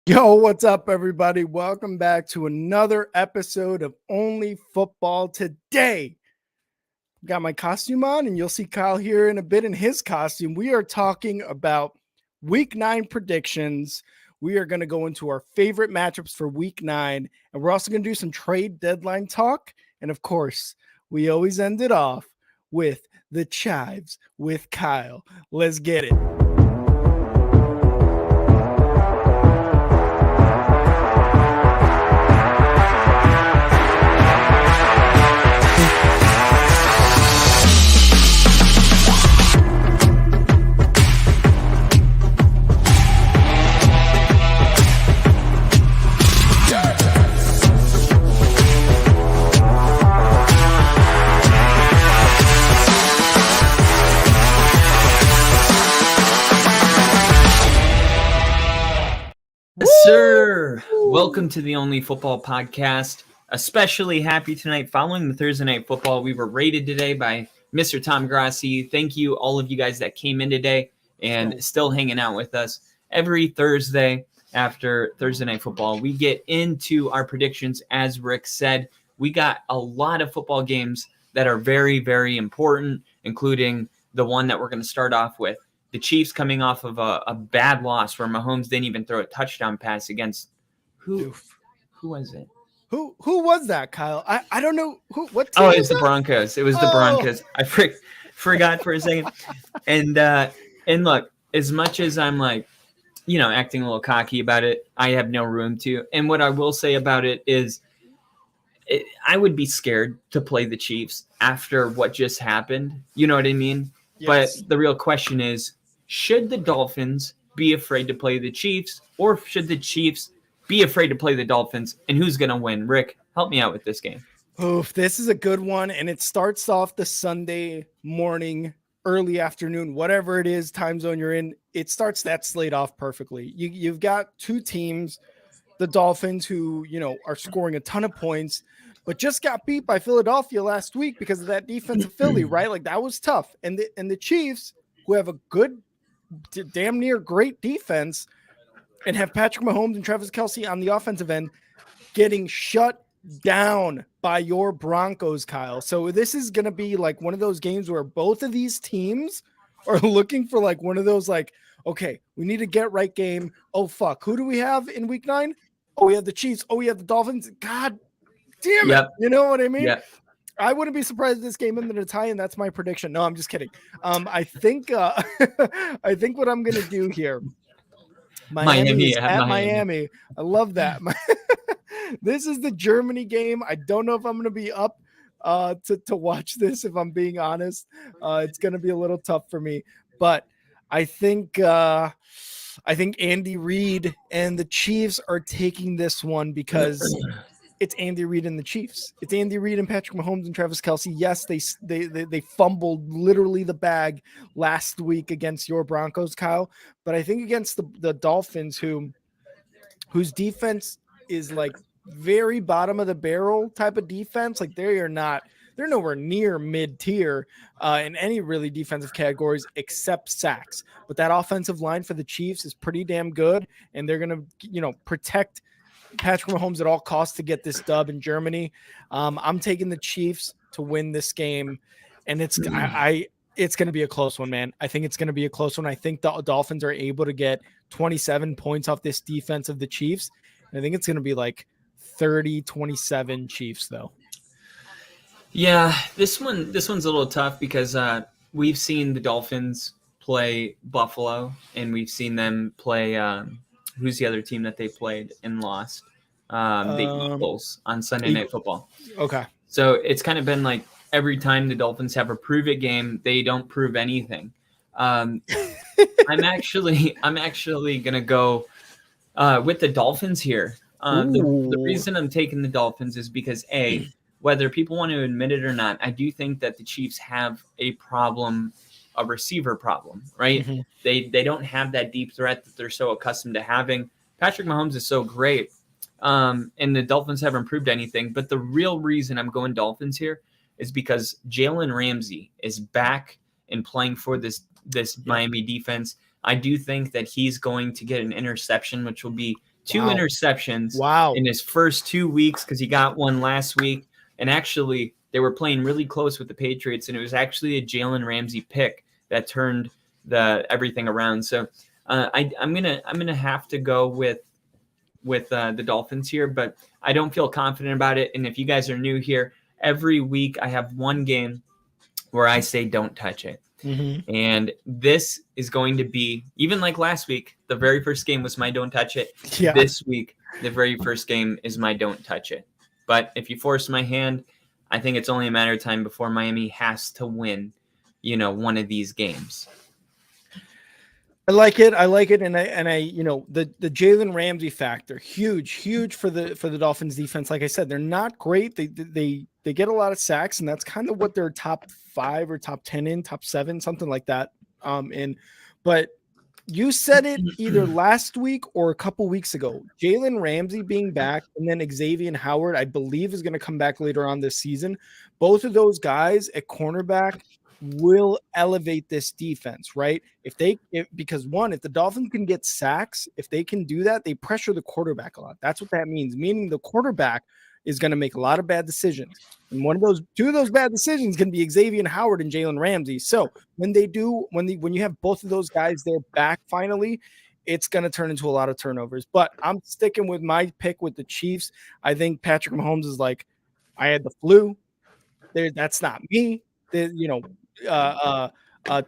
Yo, what's up, everybody? Welcome back to another episode of Only Football Today. Got my costume on, and you'll see Kyle here in a bit in his costume. We are talking about Week 9 predictions. We are going to go into our favorite matchups for Week 9, and we're also going to do some trade deadline talk. And, of course, we always end it off with the Chives with Kyle. Let's get it. Sir, welcome to the Only Football Podcast. Especially happy tonight following the Thursday Night Football. We were rated today by Mr. Tom Grassi. Thank you, all of you guys that came in today and still hanging out with us. Every Thursday after Thursday Night Football, we get into our predictions. As Rick said, we got a lot of football games that are very, very important, including the one that we're going to start off with. The Chiefs coming off of a bad loss where Mahomes didn't even throw a touchdown pass against who was it? Who was that, Kyle? I don't know what. Oh, it's the Broncos. It was the Broncos. I forgot for a second. And look, as much as I'm acting a little cocky about it, I have no room to. And what I will say about it is, I would be scared to play the Chiefs after what just happened. You know what I mean? Yes. But the real question is, should the Dolphins be afraid to play the Chiefs, or should the Chiefs be afraid to play the Dolphins? And who's going to win? Rick, help me out with this game. Oof, this is a good one, and it starts off the Sunday morning, early afternoon, whatever it is, time zone you're in. It starts that slate off perfectly. You've got two teams, the Dolphins, who are scoring a ton of points, but just got beat by Philadelphia last week because of that defense of Philly, right? Like, that was tough. And the Chiefs, who have a good, damn near great defense, and have Patrick Mahomes and Travis Kelce on the offensive end, getting shut down by your Broncos, Kyle. So this is going to be like one of those games where both of these teams are looking for like one of those, like, okay, we need to get right game. Oh, fuck. Who do we have in Week 9? Oh, we have the Chiefs. Oh, we have the Dolphins. God damn it. Yep. You know what I mean? Yep. I wouldn't be surprised if this game ended in a tie, and that's my prediction. No, I'm just kidding. I think I think what I'm going to do here, Miami. I love that. This is the Germany game. I don't know if I'm going to be up to watch this, if I'm being honest. It's going to be a little tough for me, but I think Andy Reid and the Chiefs are taking this one because it's Andy Reid and the Chiefs. It's Andy Reid and Patrick Mahomes and Travis Kelce. Yes, they fumbled literally the bag last week against your Broncos, Kyle. But I think against the Dolphins, whose defense is like very bottom of the barrel type of defense. Like, they're nowhere near mid-tier in any really defensive categories except sacks. But that offensive line for the Chiefs is pretty damn good, and they're going to, protect Patrick Mahomes at all costs to get this dub in Germany. I'm taking the Chiefs to win this game, and it's It's going to be a close one, man. I think it's going to be a close one. I think the Dolphins are able to get 27 points off this defense of the Chiefs. I think it's going to be like 30-27 Chiefs, though. Yeah, this one's a little tough because we've seen the Dolphins play Buffalo, and we've seen them play who's the other team that they played and lost? The Eagles on Sunday Night Football. Okay. So it's kind of been like every time the Dolphins have a prove it game, they don't prove anything. I'm actually gonna go with the Dolphins here. The reason I'm taking the Dolphins is because whether people want to admit it or not, I do think that the Chiefs have a receiver problem, right? Mhm. They don't have that deep threat that they're so accustomed to having. Patrick Mahomes is so great, and the Dolphins haven't proved anything. But the real reason I'm going Dolphins here is because Jalen Ramsey is back and playing for this Miami defense. I do think that he's going to get an interception, which will be two interceptions in his first 2 weeks because he got one last week. And actually, they were playing really close with the Patriots, and it was actually a Jalen Ramsey pick that turned everything around. So I'm gonna have to go with the Dolphins here, but I don't feel confident about it. And if you guys are new here, every week I have one game where I say don't touch it. Mm-hmm. And this is going to be, even like last week, the very first game was my don't touch it. Yeah. This week, the very first game is my don't touch it. But if you force my hand, I think it's only a matter of time before Miami has to win, one of these games. I like it. And I, the Jalen Ramsey factor, huge for the Dolphins defense. Like I said, they're not great. They get a lot of sacks, and that's kind of what they're top 5 or top 10 top 7, something like that. But you said it either last week or a couple weeks ago. Jalen Ramsey being back, and then Xavier Howard, I believe, is going to come back later on this season. Both of those guys at cornerback will elevate this defense, right? Because if the Dolphins can get sacks, if they can do that, they pressure the quarterback a lot. That's what that means, meaning the quarterback is going to make a lot of bad decisions. And two of those bad decisions can be Xavier Howard and Jalen Ramsey. So when you have both of those guys there back finally, it's going to turn into a lot of turnovers. But I'm sticking with my pick with the Chiefs. I think Patrick Mahomes is like, I had the flu. That's not me.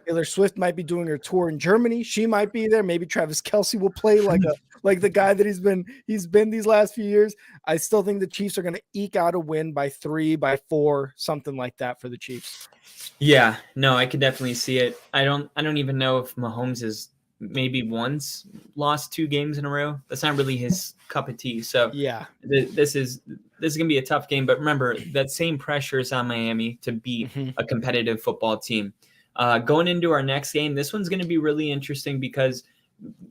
Taylor Swift might be doing her tour in Germany. She might be there. Maybe Travis Kelce will play like the guy that he's been these last few years. I still think the Chiefs are going to eke out a win by 3, by 4, something like that for the Chiefs. Yeah, no, I could definitely see it. I don't even know if Mahomes has maybe once lost 2 games in a row. That's not really his cup of tea. So yeah, this is going to be a tough game. But remember, that same pressure is on Miami to beat a competitive football team. Going into our next game, this one's going to be really interesting because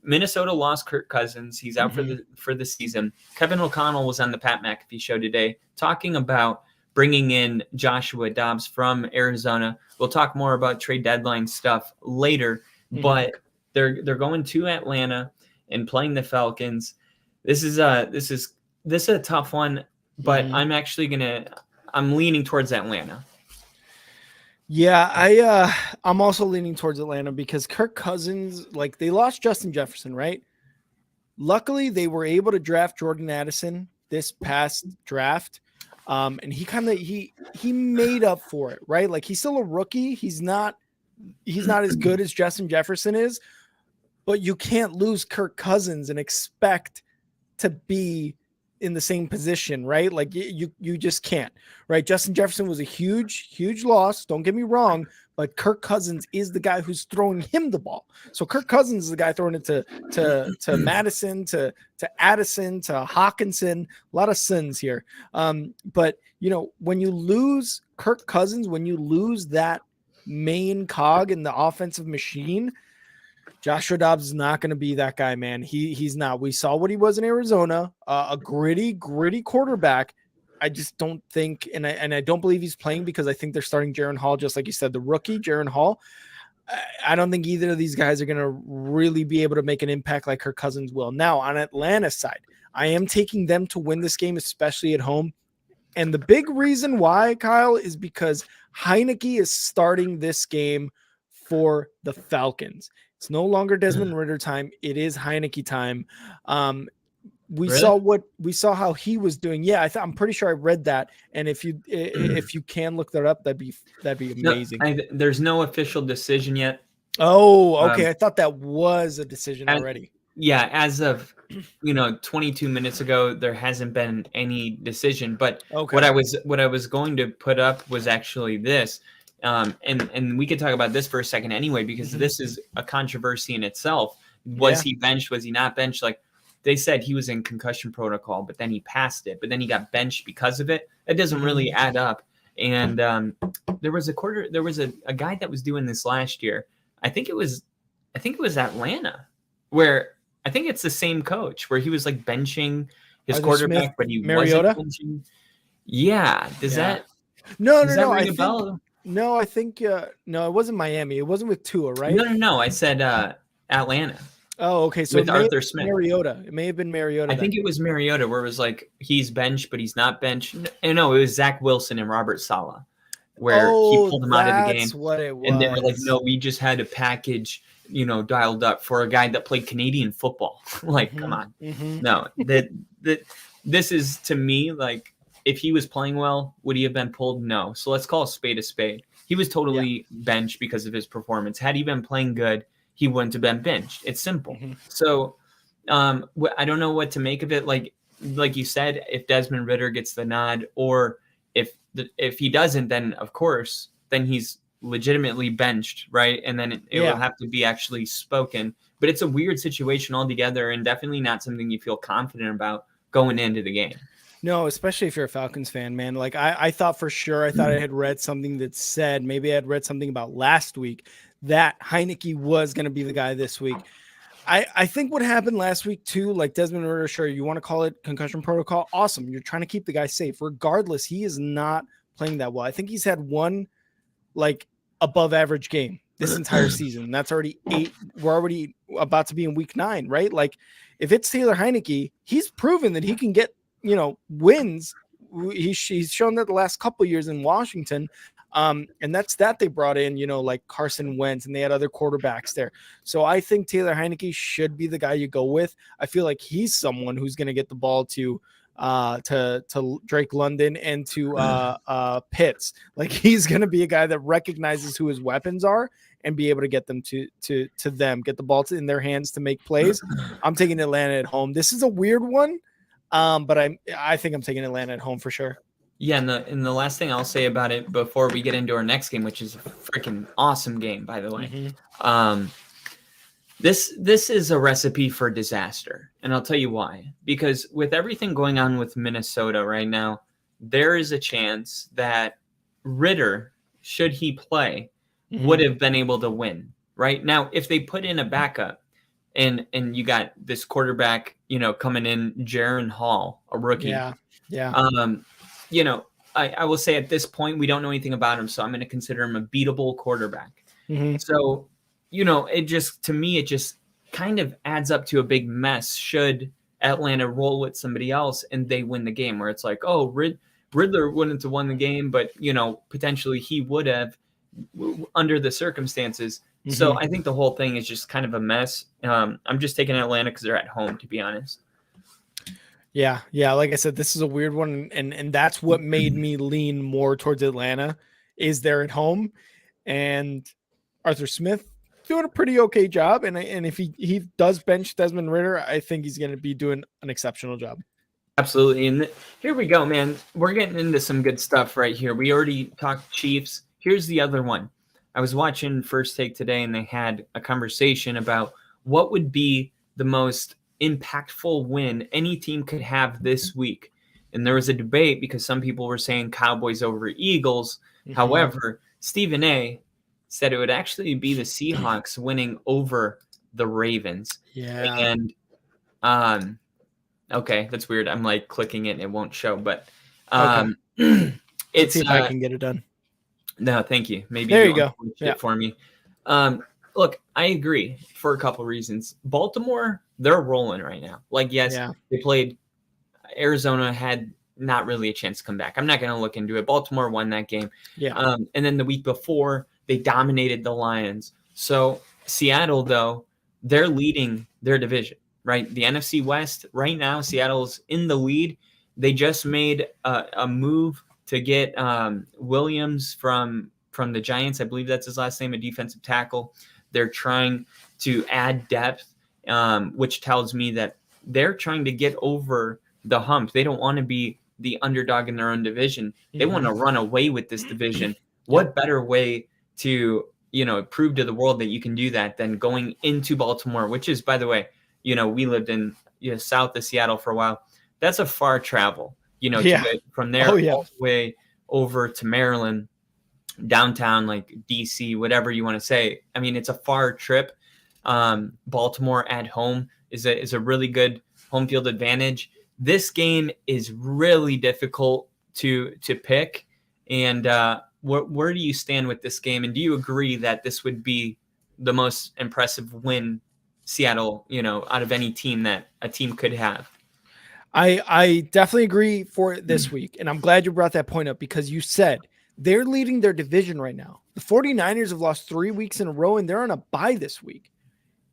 Minnesota lost Kirk Cousins. He's out for the season. Kevin O'Connell was on the Pat McAfee show today talking about bringing in Joshua Dobbs from Arizona. We'll talk more about trade deadline stuff later, but they're going to Atlanta and playing the Falcons. This is a tough one, but I'm leaning towards Atlanta. Yeah, I'm also leaning towards Atlanta because Kirk Cousins, they lost Justin Jefferson, right? Luckily, they were able to draft Jordan Addison this past draft, and he made up for it, right? Like, he's still a rookie. He's not as good as Justin Jefferson is, but you can't lose Kirk Cousins and expect to be in the same position, right? Like you just can't, right? Justin Jefferson was a huge loss. Don't get me wrong, but Kirk Cousins is the guy who's throwing him the ball. So Kirk Cousins is the guy throwing it to Madison, to Addison, to Hawkinson, a lot of sins here. But when you lose Kirk Cousins, when you lose that main cog in the offensive machine, Joshua Dobbs is not going to be that guy, man. He's not. We saw what he was in Arizona, a gritty quarterback. I just don't think, and I don't believe he's playing because I think they're starting Jaren Hall, just like you said, the rookie Jaren Hall. I don't think either of these guys are going to really be able to make an impact like Kirk Cousins will. Now, on Atlanta's side, I am taking them to win this game, especially at home. And the big reason why, Kyle, is because Heineke is starting this game for the Falcons. It's no longer Desmond Ridder time. It is Heineke time. We Really? saw how he was doing. Yeah, I'm pretty sure I read that. And if you can look that up, that'd be No, amazing. there's no official decision yet. Oh, okay. I thought that was a decision already. Yeah, as of 22 minutes ago, there hasn't been any decision. But what I was going to put up was actually this, and we could talk about this for a second anyway, because this is a controversy in itself. Was he benched? Was he not benched? Like they said, he was in concussion protocol, but then he passed it, but then he got benched because of it. It doesn't really add up. And there was a guy that was doing this last year. I think it was Atlanta, where I think it's the same coach, where he was like benching his quarterback, but he Mariota? wasn't benching. Yeah. Does that No. ring a bell? No, I think no, it wasn't Miami. It wasn't with Tua, right? No. I said Atlanta. Oh, okay. So with Arthur Smith. Mariota. It may have been Mariota. I think it was Mariota, where it was like he's benched, but he's not benched. No, it was Zach Wilson and Robert Saleh, where he pulled him out of the game. That's what it was. And they were like, no, we just had a package, dialed up for a guy that played Canadian football. Like, come on. No, this is, to me, like, if he was playing well, would he have been pulled? No. So let's call a spade a spade. He was totally benched because of his performance. Had he been playing good, he wouldn't have been benched. It's simple. So I don't know what to make of it. Like you said, if Desmond Ridder gets the nod, or if he doesn't, then of course, then he's legitimately benched, right? And then it will have to be actually spoken. But it's a weird situation altogether, and definitely not something you feel confident about going into the game. No, especially if you're a Falcons fan, man. Like I thought for sure, I thought I had read something that said, maybe I had read something about last week, that Heineke was going to be the guy this week. I think what happened last week too, like Desmond Ridder, sure, you want to call it concussion protocol, awesome. You're trying to keep the guy safe. Regardless, he is not playing that well. I think he's had one like above average game this entire season. That's already 8. We're already about to be in week 9, right? Like if it's Taylor Heineke, he's proven that he can get, wins. He's shown that the last couple of years in Washington. And that's that they brought in, like Carson Wentz, and they had other quarterbacks there. So I think Taylor Heineke should be the guy you go with. I feel like he's someone who's going to get the ball to Drake London and to Pitts. Like he's going to be a guy that recognizes who his weapons are and be able to get them to them, get the ball in their hands to make plays. I'm taking Atlanta at home. This is a weird one. But I think I'm taking Atlanta at home for sure. Yeah, and the last thing I'll say about it before we get into our next game, which is a freaking awesome game, by the way. This is a recipe for disaster, and I'll tell you why. Because with everything going on with Minnesota right now, there is a chance that Ridder, should he play, would have been able to win. Right now, if they put in a backup, and you got this quarterback, coming in, Jaron Hall, a rookie. Yeah. I will say at this point, we don't know anything about him, so I'm going to consider him a beatable quarterback. So, it just kind of adds up to a big mess should Atlanta roll with somebody else and they win the game, where it's like, oh, Riddler wouldn't have won the game, but, potentially he would have under the circumstances. So I think the whole thing is just kind of a mess. I'm just taking Atlanta because they're at home, to be honest. Yeah. Like I said, this is a weird one, and that's what made me lean more towards Atlanta. Is they're at home, and Arthur Smith doing a pretty okay job. And if he does bench Desmond Ridder, I think he's going to be doing an exceptional job. Absolutely. And here we go, man. We're getting into some good stuff right here. We already talked Chiefs. Here's the other one. I was watching First Take today, and they had a conversation about what would be the most impactful win any team could have this week. And there was a debate because some people were saying Cowboys over Eagles. However, Stephen A said it would actually be the Seahawks winning over the Ravens. Yeah. And okay, that's weird. I'm like clicking it and it won't show, but Let's it's see if I can get it done. No, thank you. Maybe there you go. It for me. Look, I agree for a couple reasons. Baltimore, they're rolling right now. Like, yes, they played. Arizona had not really a chance to come back. I'm not going to look into it. Baltimore won that game. Yeah. And then the week before, they dominated the Lions. So Seattle, though, they're leading their division, right? The NFC West right now, Seattle's in the lead. They just made a move to get Williams from the Giants. I believe that's his last name, a defensive tackle. They're trying to add depth, which tells me that they're trying to get over the hump. They don't want to be the underdog in their own division. They want to run away with this division. What better way to, prove to the world that you can do that than going into Baltimore, which is, by the way, we lived in south of Seattle for a while. That's a far travel, to get from there all the way over to Maryland, downtown, like DC, whatever you want to say. I mean, it's a far trip. Baltimore at home is a really good home field advantage. This game is really difficult to pick. And where do you stand with this game? And do you agree that this would be the most impressive win Seattle, out of any team that a team could have? I definitely agree for this week. And I'm glad you brought that point up, because you said they're leading their division right now. The 49ers have lost 3 weeks in a row, and they're on a bye this week.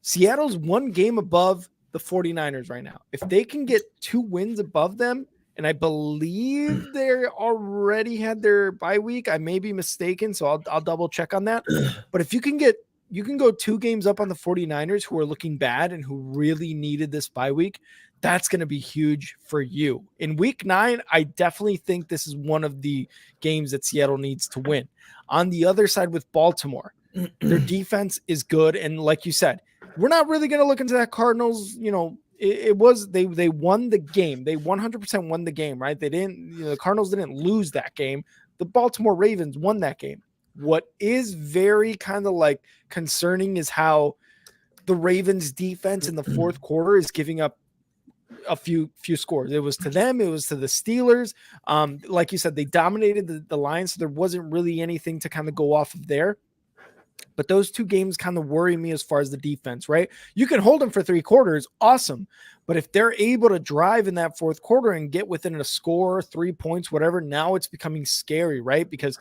Seattle's 1 game above the 49ers right now. If they can get 2 wins above them, and I believe they already had their bye week. I may be mistaken, so I'll double check on that. But if you can go 2 games up on the 49ers, who are looking bad and who really needed this bye week, that's going to be huge for you. In week 9, I definitely think this is one of the games that Seattle needs to win. On the other side with Baltimore, their defense is good. And like you said, we're not really going to look into that Cardinals, it was they won the game. They 100% won the game, right? They didn't, the Cardinals didn't lose that game. The Baltimore Ravens won that game. What is very kind of like concerning is how the Ravens defense in the fourth quarter is giving up a few scores. It was to them, it was to the Steelers. Like you said, they dominated the Lions, so there wasn't really anything to kind of go off of there. But those 2 games kind of worry me as far as the defense, right? You can hold them for 3 quarters, awesome. But if they're able to drive in that fourth quarter and get within a score, 3 points, whatever, now it's becoming scary, right? Because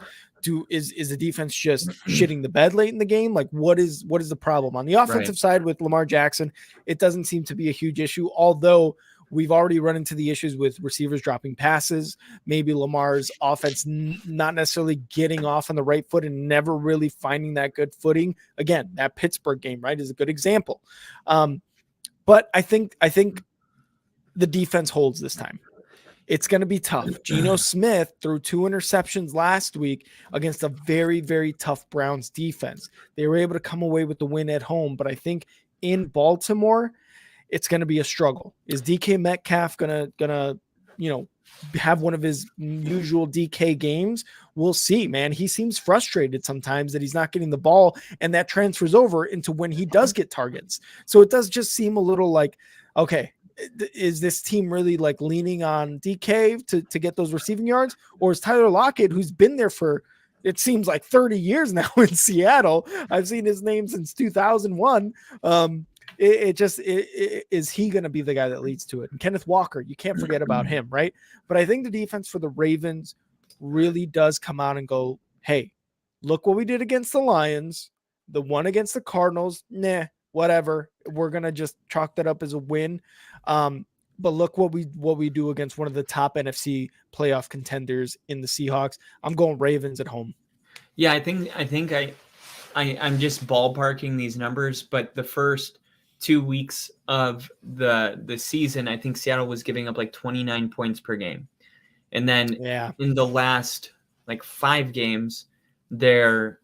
is the defense just shitting the bed late in the game? Like, what is the problem? On the offensive side with Lamar Jackson, it doesn't seem to be a huge issue, although we've already run into the issues with receivers dropping passes, maybe Lamar's offense not necessarily getting off on the right foot and never really finding that good footing. Again, that Pittsburgh game, right, is a good example. But I think the defense holds this time. It's going to be tough. Geno Smith threw 2 interceptions last week against a very, very tough Browns defense. They were able to come away with the win at home, but I think in Baltimore, it's going to be a struggle. Is DK Metcalf going to, have one of his usual DK games? We'll see, man. He seems frustrated sometimes that he's not getting the ball, and that transfers over into when he does get targets. So it does just seem a little like, okay, is this team really like leaning on DK to get those receiving yards? Or is Tyler Lockett, who's been there for, it seems like 30 years now in Seattle, I've seen his name since 2001, is he going to be the guy that leads to it? And Kenneth Walker, you can't forget about him, right? But I think the defense for the Ravens really does come out and go, hey, look what we did against the Lions, the one against the Cardinals, whatever. We're going to just chalk that up as a win. But look what we do against one of the top NFC playoff contenders in the Seahawks. I'm going Ravens at home. Yeah, I think I'm just ballparking these numbers, but the first 2 weeks of the season, I think Seattle was giving up like 29 points per game. And then in the last like 5 games, they're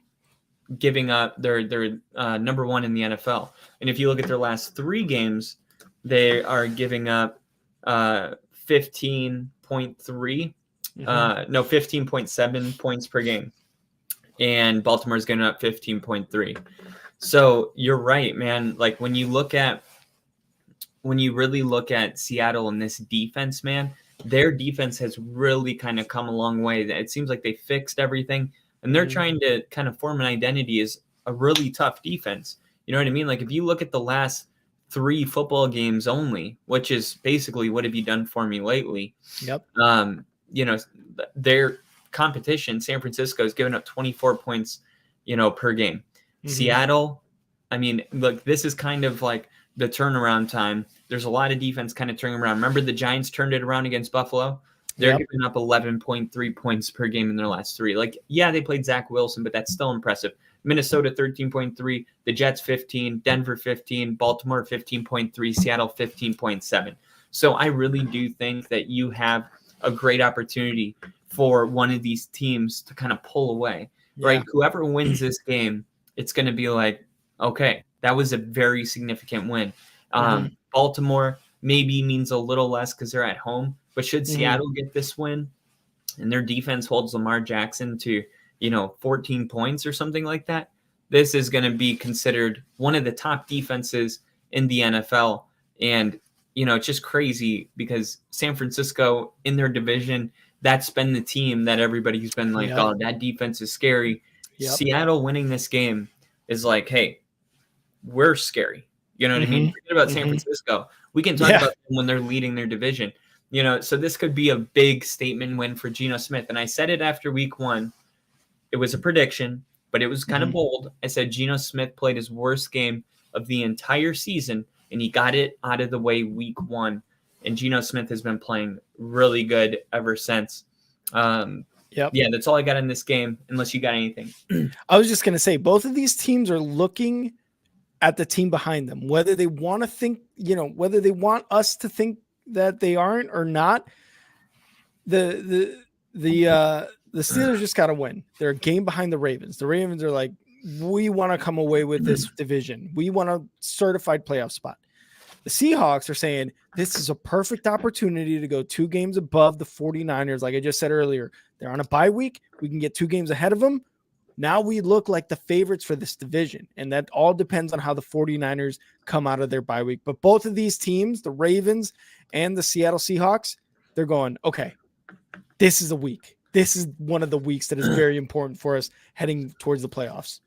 giving up, they're number 1 in the NFL. And if you look at their last 3 games, they are giving up 15.3, 15.7 points per game. And Baltimore's giving up 15.3. So you're right, man. Like when you really look at Seattle and this defense, man, their defense has really kind of come a long way. It seems like they fixed everything, and they're trying to kind of form an identity as a really tough defense. You know what I mean? Like if you look at the last 3 football games only, which is basically what have you done for me lately? Yep. Their competition, San Francisco, is giving up 24 points, per game. Seattle I mean, look, this is kind of like the turnaround time. There's a lot of defense kind of turning around. Remember the Giants turned it around against Buffalo? They're Yep. giving up 11.3 points per game in their last 3. Like, yeah, they played Zach Wilson, but that's still impressive. Minnesota 13.3, the Jets 15, Denver 15, Baltimore 15.3, Seattle 15.7. So I really do think that you have a great opportunity for one of these teams to kind of pull away, right? Whoever wins this game, it's going to be like, okay, that was a very significant win. Baltimore maybe means a little less because they're at home, but should Seattle get this win and their defense holds Lamar Jackson to, 14 points or something like that, this is going to be considered one of the top defenses in the NFL. And, it's just crazy because San Francisco in their division, that's been the team that everybody's been like, oh, that defense is scary. Seattle winning this game is like, hey, we're scary. You know what I mean? Forget about San Francisco. We can talk about them when they're leading their division. So this could be a big statement win for Geno Smith. And I said it after week 1. It was a prediction, but it was kind of bold. I said Geno Smith played his worst game of the entire season, and he got it out of the way week 1. And Geno Smith has been playing really good ever since. Yeah, that's all I got in this game, unless you got anything. I was just going to say, both of these teams are looking at the team behind them, whether they want to think, whether they want us to think that they aren't or not. The Steelers just got to win. They're a game behind the Ravens. The Ravens are like, we want to come away with this division. We want a certified playoff spot. The Seahawks are saying this is a perfect opportunity to go 2 games above the 49ers. Like I just said earlier, they're on a bye week. We can get 2 games ahead of them. Now we look like the favorites for this division, and that all depends on how the 49ers come out of their bye week. But both of these teams, the Ravens and the Seattle Seahawks, they're going, okay, this is a week. This is one of the weeks that is very important for us heading towards the playoffs.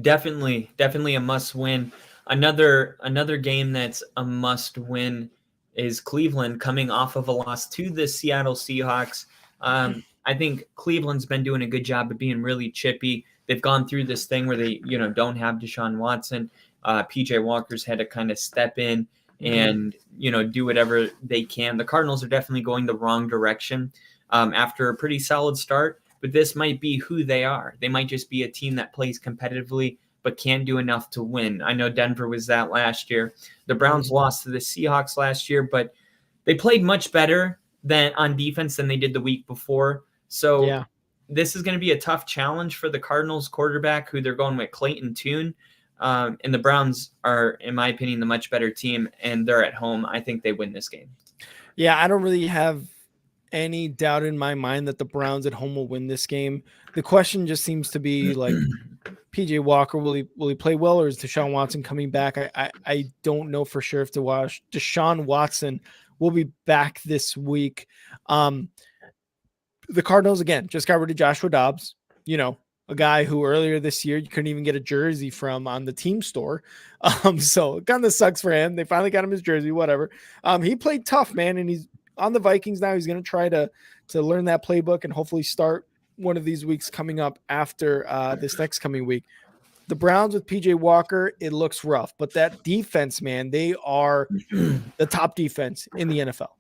Definitely a must win. Another game that's a must win is Cleveland coming off of a loss to the Seattle Seahawks. I think Cleveland's been doing a good job of being really chippy. They've gone through this thing where they, don't have Deshaun Watson. PJ Walker's had to kind of step in and, do whatever they can. The Cardinals are definitely going the wrong direction after a pretty solid start, but this might be who they are. They might just be a team that plays competitively but can't do enough to win. I know Denver was that last year. The Browns lost to the Seahawks last year, but they played much better than on defense than they did the week before. So this is going to be a tough challenge for the Cardinals quarterback, who they're going with Clayton Tune. And the Browns are, in my opinion, the much better team, and they're at home. I think they win this game. Yeah, I don't really have any doubt in my mind that the Browns at home will win this game. The question just seems to be like, PJ Walker, will he play well, or is Deshaun Watson coming back? I don't know for sure if Deshaun Watson will be back this week. The Cardinals, again, just got rid of Joshua Dobbs, a guy who earlier this year you couldn't even get a jersey from on the team store. So it kind of sucks for him. They finally got him his jersey, whatever. He played tough, man, and he's on the Vikings now. He's going to try to learn that playbook and hopefully start one of these weeks coming up after this next coming week. The Browns with PJ Walker, it looks rough, but that defense, man, they are the top defense in the NFL.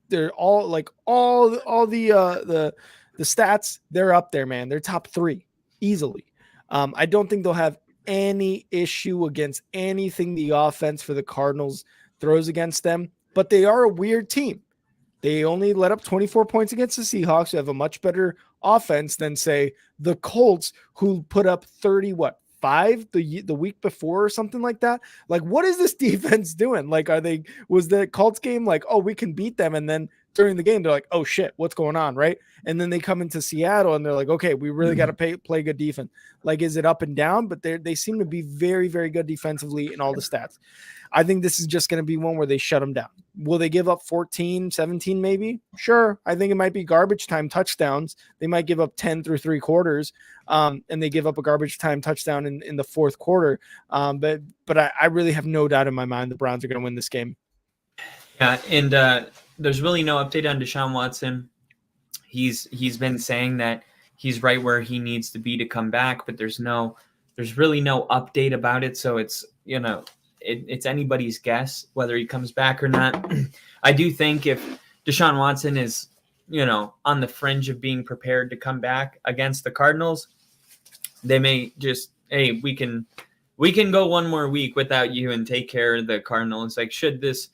They're all like all the stats, they're up there, man. They're top 3 easily. I don't think they'll have any issue against anything the offense for the Cardinals throws against them, but they are a weird team. They only let up 24 points against the Seahawks, who have a much better offense than, say, the Colts, who put up 5 the week before or something like that. Like, what is this defense doing? Like, was the Colts game like, oh, we can beat them, and then during the game they're like, oh shit, what's going on, right? And then they come into Seattle and they're like, okay, we really got to play good defense. Like, is it up and down? But they seem to be very, very good defensively in all the stats. I think this is just going to be one where they shut them down. Will they give up 14, 17 maybe? Sure. I think it might be garbage time touchdowns. They might give up 10 through 3 quarters, and they give up a garbage time touchdown in the 4th quarter. But I really have no doubt in my mind the Browns are going to win this game. Yeah, and there's really no update on Deshaun Watson. He's been saying that he's right where he needs to be to come back, but there's no There's really no update about it, so it's it's anybody's guess whether he comes back or not. I do think if Deshaun Watson is on the fringe of being prepared to come back against the Cardinals, they may just, hey, we can go one more week without you and take care of the Cardinals. Like, should this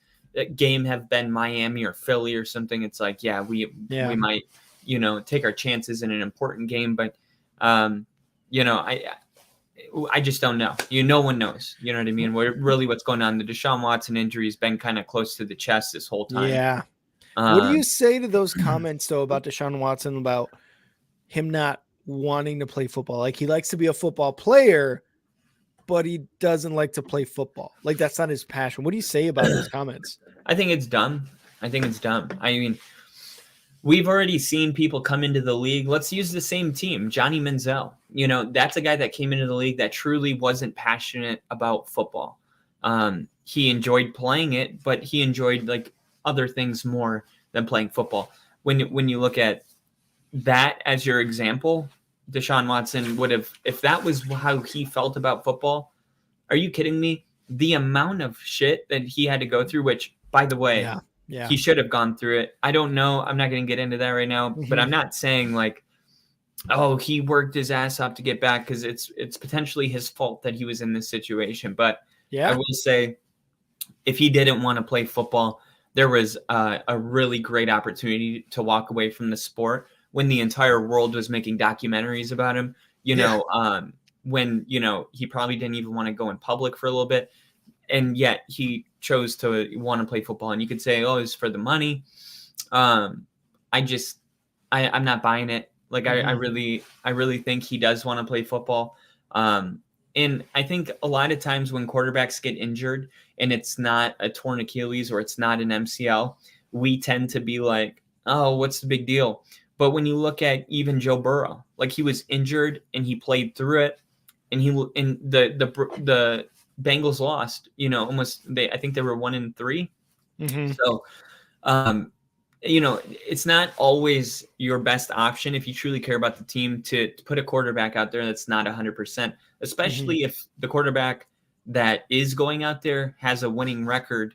game have been Miami or Philly or something, it's like, we might take our chances in an important game, but I just don't know. No one knows. You know what I mean? What's going on? The Deshaun Watson injury has been kind of close to the chest this whole time. Yeah. What do you say to those comments, though, about Deshaun Watson, about him not wanting to play football? Like, he likes to be a football player, but he doesn't like to play football. Like, that's not his passion. What do you say about those comments? I think it's dumb. I mean, we've already seen people come into the league. Let's use the same team, Johnny Manziel. That's a guy that came into the league that truly wasn't passionate about football. He enjoyed playing it, but he enjoyed like other things more than playing football. When you look at that as your example, Deshaun Watson would have, if that was how he felt about football, are you kidding me? The amount of shit that he had to go through, which, by the way, he should have gone through it. I don't know. I'm not going to get into that right now, but I'm not saying like, oh, he worked his ass off to get back, because it's potentially his fault that he was in this situation. But I will say, if he didn't want to play football, there was a really great opportunity to walk away from the sport when the entire world was making documentaries about him. When he probably didn't even want to go in public for a little bit, and yet he chose to want to play football. And you could say, oh, it's for the money. I'm not buying it. Like, I really think he does want to play football. And I think a lot of times when quarterbacks get injured and it's not a torn Achilles or it's not an MCL, we tend to be like, oh, what's the big deal? But when you look at even Joe Burrow, like, he was injured and he played through it, and the Bengals lost, I think they were 1-3. So, it's not always your best option if you truly care about the team to put a quarterback out there that's not 100%, especially if the quarterback that is going out there has a winning record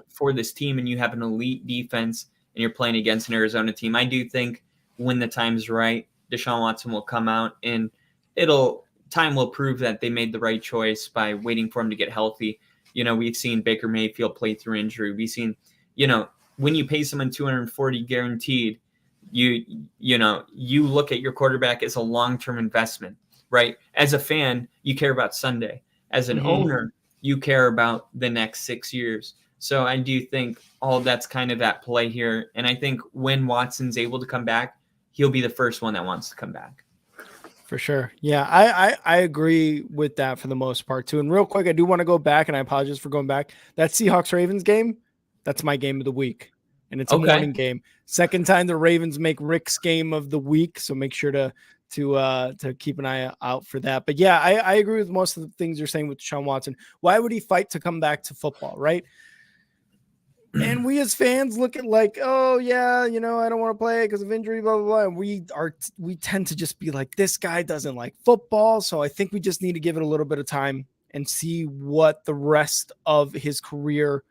for this team, and you have an elite defense and you're playing against an Arizona team. I do think when the time's right, Deshaun Watson will come out, and time will prove that they made the right choice by waiting for him to get healthy. We've seen Baker Mayfield play through injury. We've seen, when you pay someone $240 guaranteed, you look at your quarterback as a long-term investment, right? As a fan, you care about Sunday. As an owner, you care about the next 6 years. So I do think all of that's kind of at play here. And I think when Watson's able to come back, he'll be the first one that wants to come back. For sure. Yeah, I agree with that for the most part too. And real quick, I do want to go back, and I apologize for going back. That Seahawks-Ravens game, that's my game of the week. And it's a morning game. Second time the Ravens make Rick's game of the week. So make sure to keep an eye out for that. But yeah, I agree with most of the things you're saying with Deshaun Watson. Why would he fight to come back to football, right? And we as fans look at like, oh yeah, I don't want to play because of injury, blah, blah, blah. And we tend to just be like, this guy doesn't like football. So I think we just need to give it a little bit of time and see what the rest of his career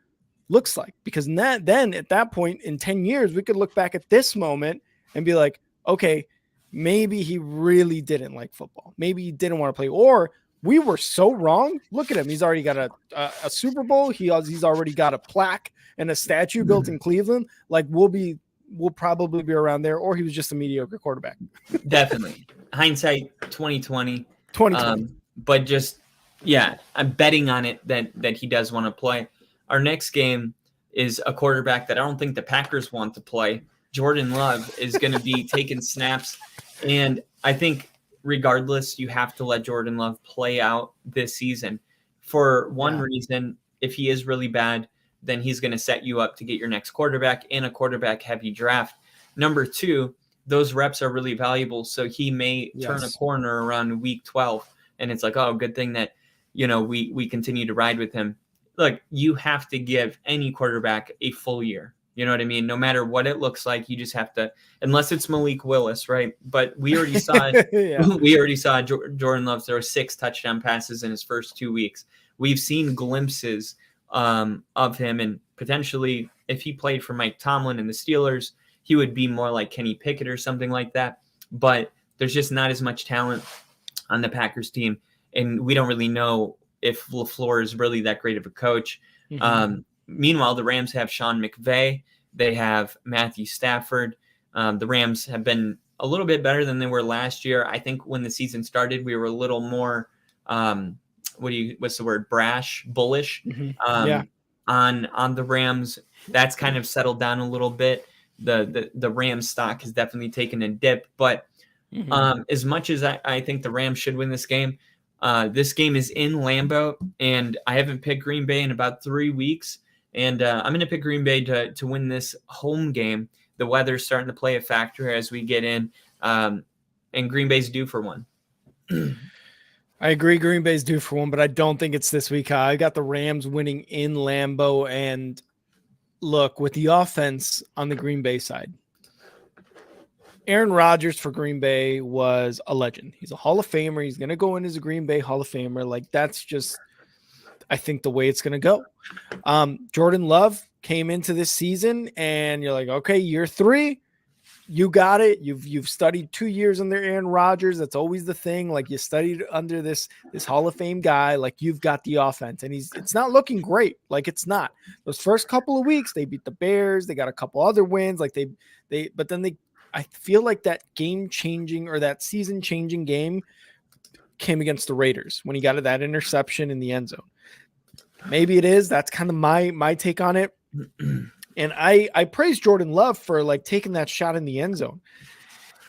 looks like. Because then at that point in 10 years, we could look back at this moment and be like, okay, maybe he really didn't like football. Maybe he didn't want to play, or we were so wrong. Look at him. He's already got a Super Bowl. He's already got a plaque and a statue built in Cleveland. Like, we'll probably be around there, or he was just a mediocre quarterback. Definitely. Hindsight 2020. But just, I'm betting on it that he does want to play. Our next game is a quarterback that I don't think the Packers want to play. Jordan Love is going to be taking snaps. And I think regardless, you have to let Jordan Love play out this season. For one reason, if he is really bad, then he's going to set you up to get your next quarterback in a quarterback-heavy draft. Number two, those reps are really valuable, so he may turn a corner around week 12, and it's like, oh, good thing that we continue to ride with him. Look, you have to give any quarterback a full year. You know what I mean? No matter what it looks like, you just have to, unless it's Malik Willis, right? But we already saw Yeah. we already saw Jordan Love throw 6 touchdown passes in his first 2 weeks. We've seen glimpses of him, and potentially, if he played for Mike Tomlin and the Steelers, he would be more like Kenny Pickett or something like that. But there's just not as much talent on the Packers team, and we don't really know if LaFleur is really that great of a coach. Mhm. Meanwhile, the Rams have Sean McVay. They have Matthew Stafford. The Rams have been a little bit better than they were last year. I think when the season started, we were a little more, what's the word? Brash, bullish, Mhm. Yeah. on the Rams. That's kind of settled down a little bit. The Rams stock has definitely taken a dip, but Mhm. as much as I think the Rams should win this game is in Lambeau, and I haven't picked Green Bay in about 3 weeks. And I'm going to pick Green Bay to win this home game. The weather's starting to play a factor as we get in, and Green Bay's due for one. I agree. Green Bay's due for one, but I don't think it's this week. I got the Rams winning in Lambeau. And look, with the offense on the Green Bay side, Aaron Rodgers for Green Bay was a legend. He's a Hall of Famer. He's going to go in as a Green Bay Hall of Famer. Like, that's just, I think, the way it's going to go. Jordan Love came into this season, and you're like, okay, year 3, you got it. You've studied 2 years under Aaron Rodgers. That's always the thing. Like, you studied under this Hall of Fame guy. Like, you've got the offense, and it's not looking great. Like, it's not. Those first couple of weeks, they beat the Bears. They got a couple other wins. Like but then I feel like that game-changing or that season-changing game came against the Raiders when he got that interception in the end zone. Maybe it is. That's kind of my take on it. And I praise Jordan Love for like taking that shot in the end zone.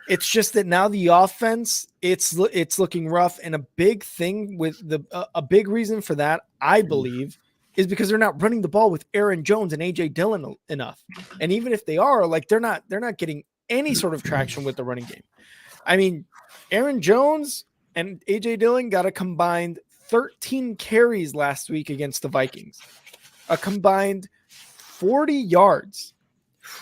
It's just that now the offense, it's looking rough. And a big thing with a big reason for that, I believe, is because they're not running the ball with Aaron Jones and AJ Dillon enough. And even if they are, like, they're not getting any sort of traction with the running game. I mean, Aaron Jones and AJ Dillon got a combined 13 carries last week against the Vikings, a combined 40 yards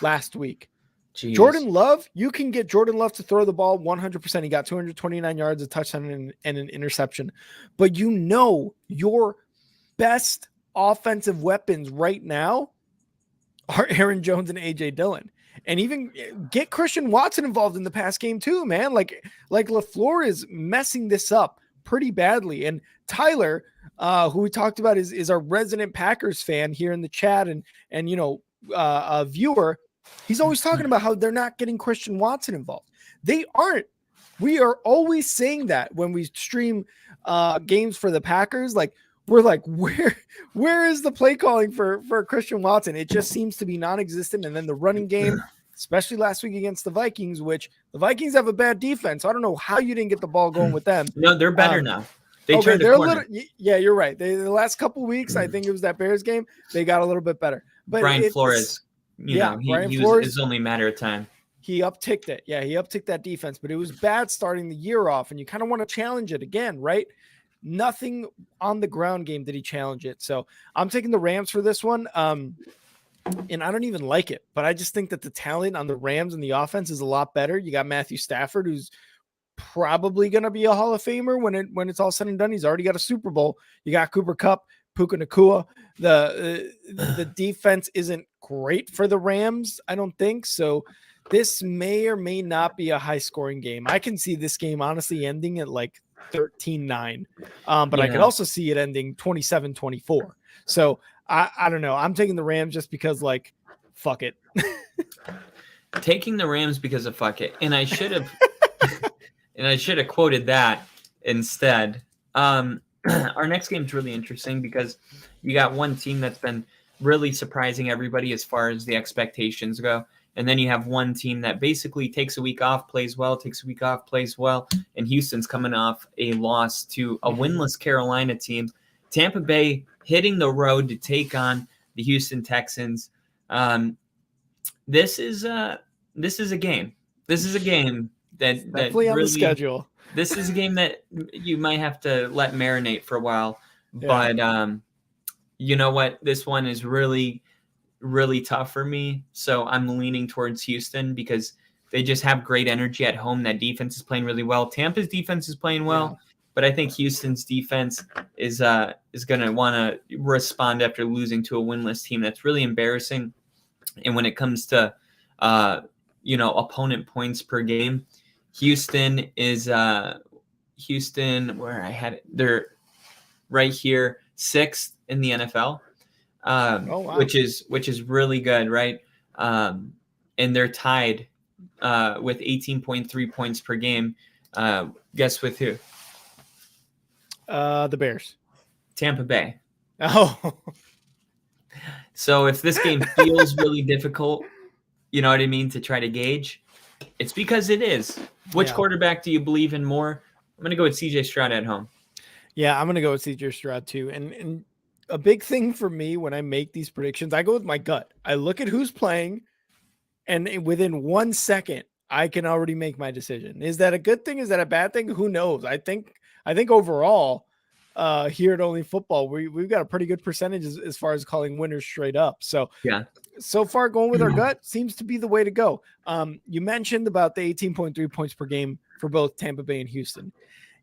last week. Jeez. Jordan Love, you can get Jordan Love to throw the ball 100%. He got 229 yards, a touchdown, and an interception. But your best offensive weapons right now are Aaron Jones and AJ Dillon. And even get Christian Watson involved in the pass game too, man. Like LaFleur is messing this up pretty badly. And Tyler, who we talked about, is our resident Packers fan here in the chat, and a viewer. He's always talking about how they're not getting Christian Watson involved. They aren't. We are always saying that when we stream games for the Packers. Like, we're like, where is the play calling for Christian Watson? It just seems to be non-existent. And then the running game, especially last week against the Vikings, which the Vikings have a bad defense. I don't know how you didn't get the ball going with them. No, they're better now. They're a little. Yeah, you're right. The last couple of weeks, I think it was that Bears game, they got a little bit better. But Brian Flores, it's only a matter of time. He upticked it. Yeah, he upticked that defense, but it was bad starting the year off, and you kind of want to challenge it again, right? Nothing on the ground game did he challenge it. So I'm taking the Rams for this one. And I don't even like it, but I just think that the talent on the Rams and the offense is a lot better. You got Matthew Stafford, who's probably going to be a Hall of Famer when it's all said and done. He's already got a Super Bowl. You got Cooper Kupp, Puka Nacua. The defense isn't great for the Rams, I don't think. So this may or may not be a high-scoring game. I can see this game honestly ending at like 13-9. But I could also see it ending 27-24. So I don't know. I'm taking the Rams just because, like, fuck it. Taking the Rams because of fuck it. And I should have and I should have quoted that instead. Our next game is really interesting because you got one team that's been really surprising everybody as far as the expectations go. And then you have one team that basically takes a week off, plays well, takes a week off, plays well. And Houston's coming off a loss to a winless Carolina team. Tampa Bay hitting the road to take on the Houston Texans. This is a game. This is a game that definitely on really, the schedule. This is a game that you might have to let marinate for a while. Yeah. But you know what? This one is really really tough for me. So I'm leaning towards Houston because they just have great energy at home. That defense is playing really well. Tampa's defense is playing well, but I think Houston's defense is going to want to respond after losing to a winless team. That's really embarrassing. And when it comes to opponent points per game, Houston is where I had it. They're right here, 6th in the NFL, wow. which is really good, right? And they're tied with 18.3 points per game. Guess with who? The Bears. Tampa Bay. Oh. So if this game feels really difficult, you know what I mean, to try to gauge, it's because it is. Which quarterback do you believe in more? I'm going to go with CJ Stroud at home. Yeah, I'm going to go with CJ Stroud too. And a big thing for me when I make these predictions, I go with my gut. I look at who's playing, and within 1 second, I can already make my decision. Is that a good thing? Is that a bad thing? Who knows? I think overall, here at Only Football, we've got a pretty good percentage as far as calling winners straight up. So yeah, so far going with our gut seems to be the way to go. You mentioned about the 18.3 points per game for both Tampa Bay and Houston.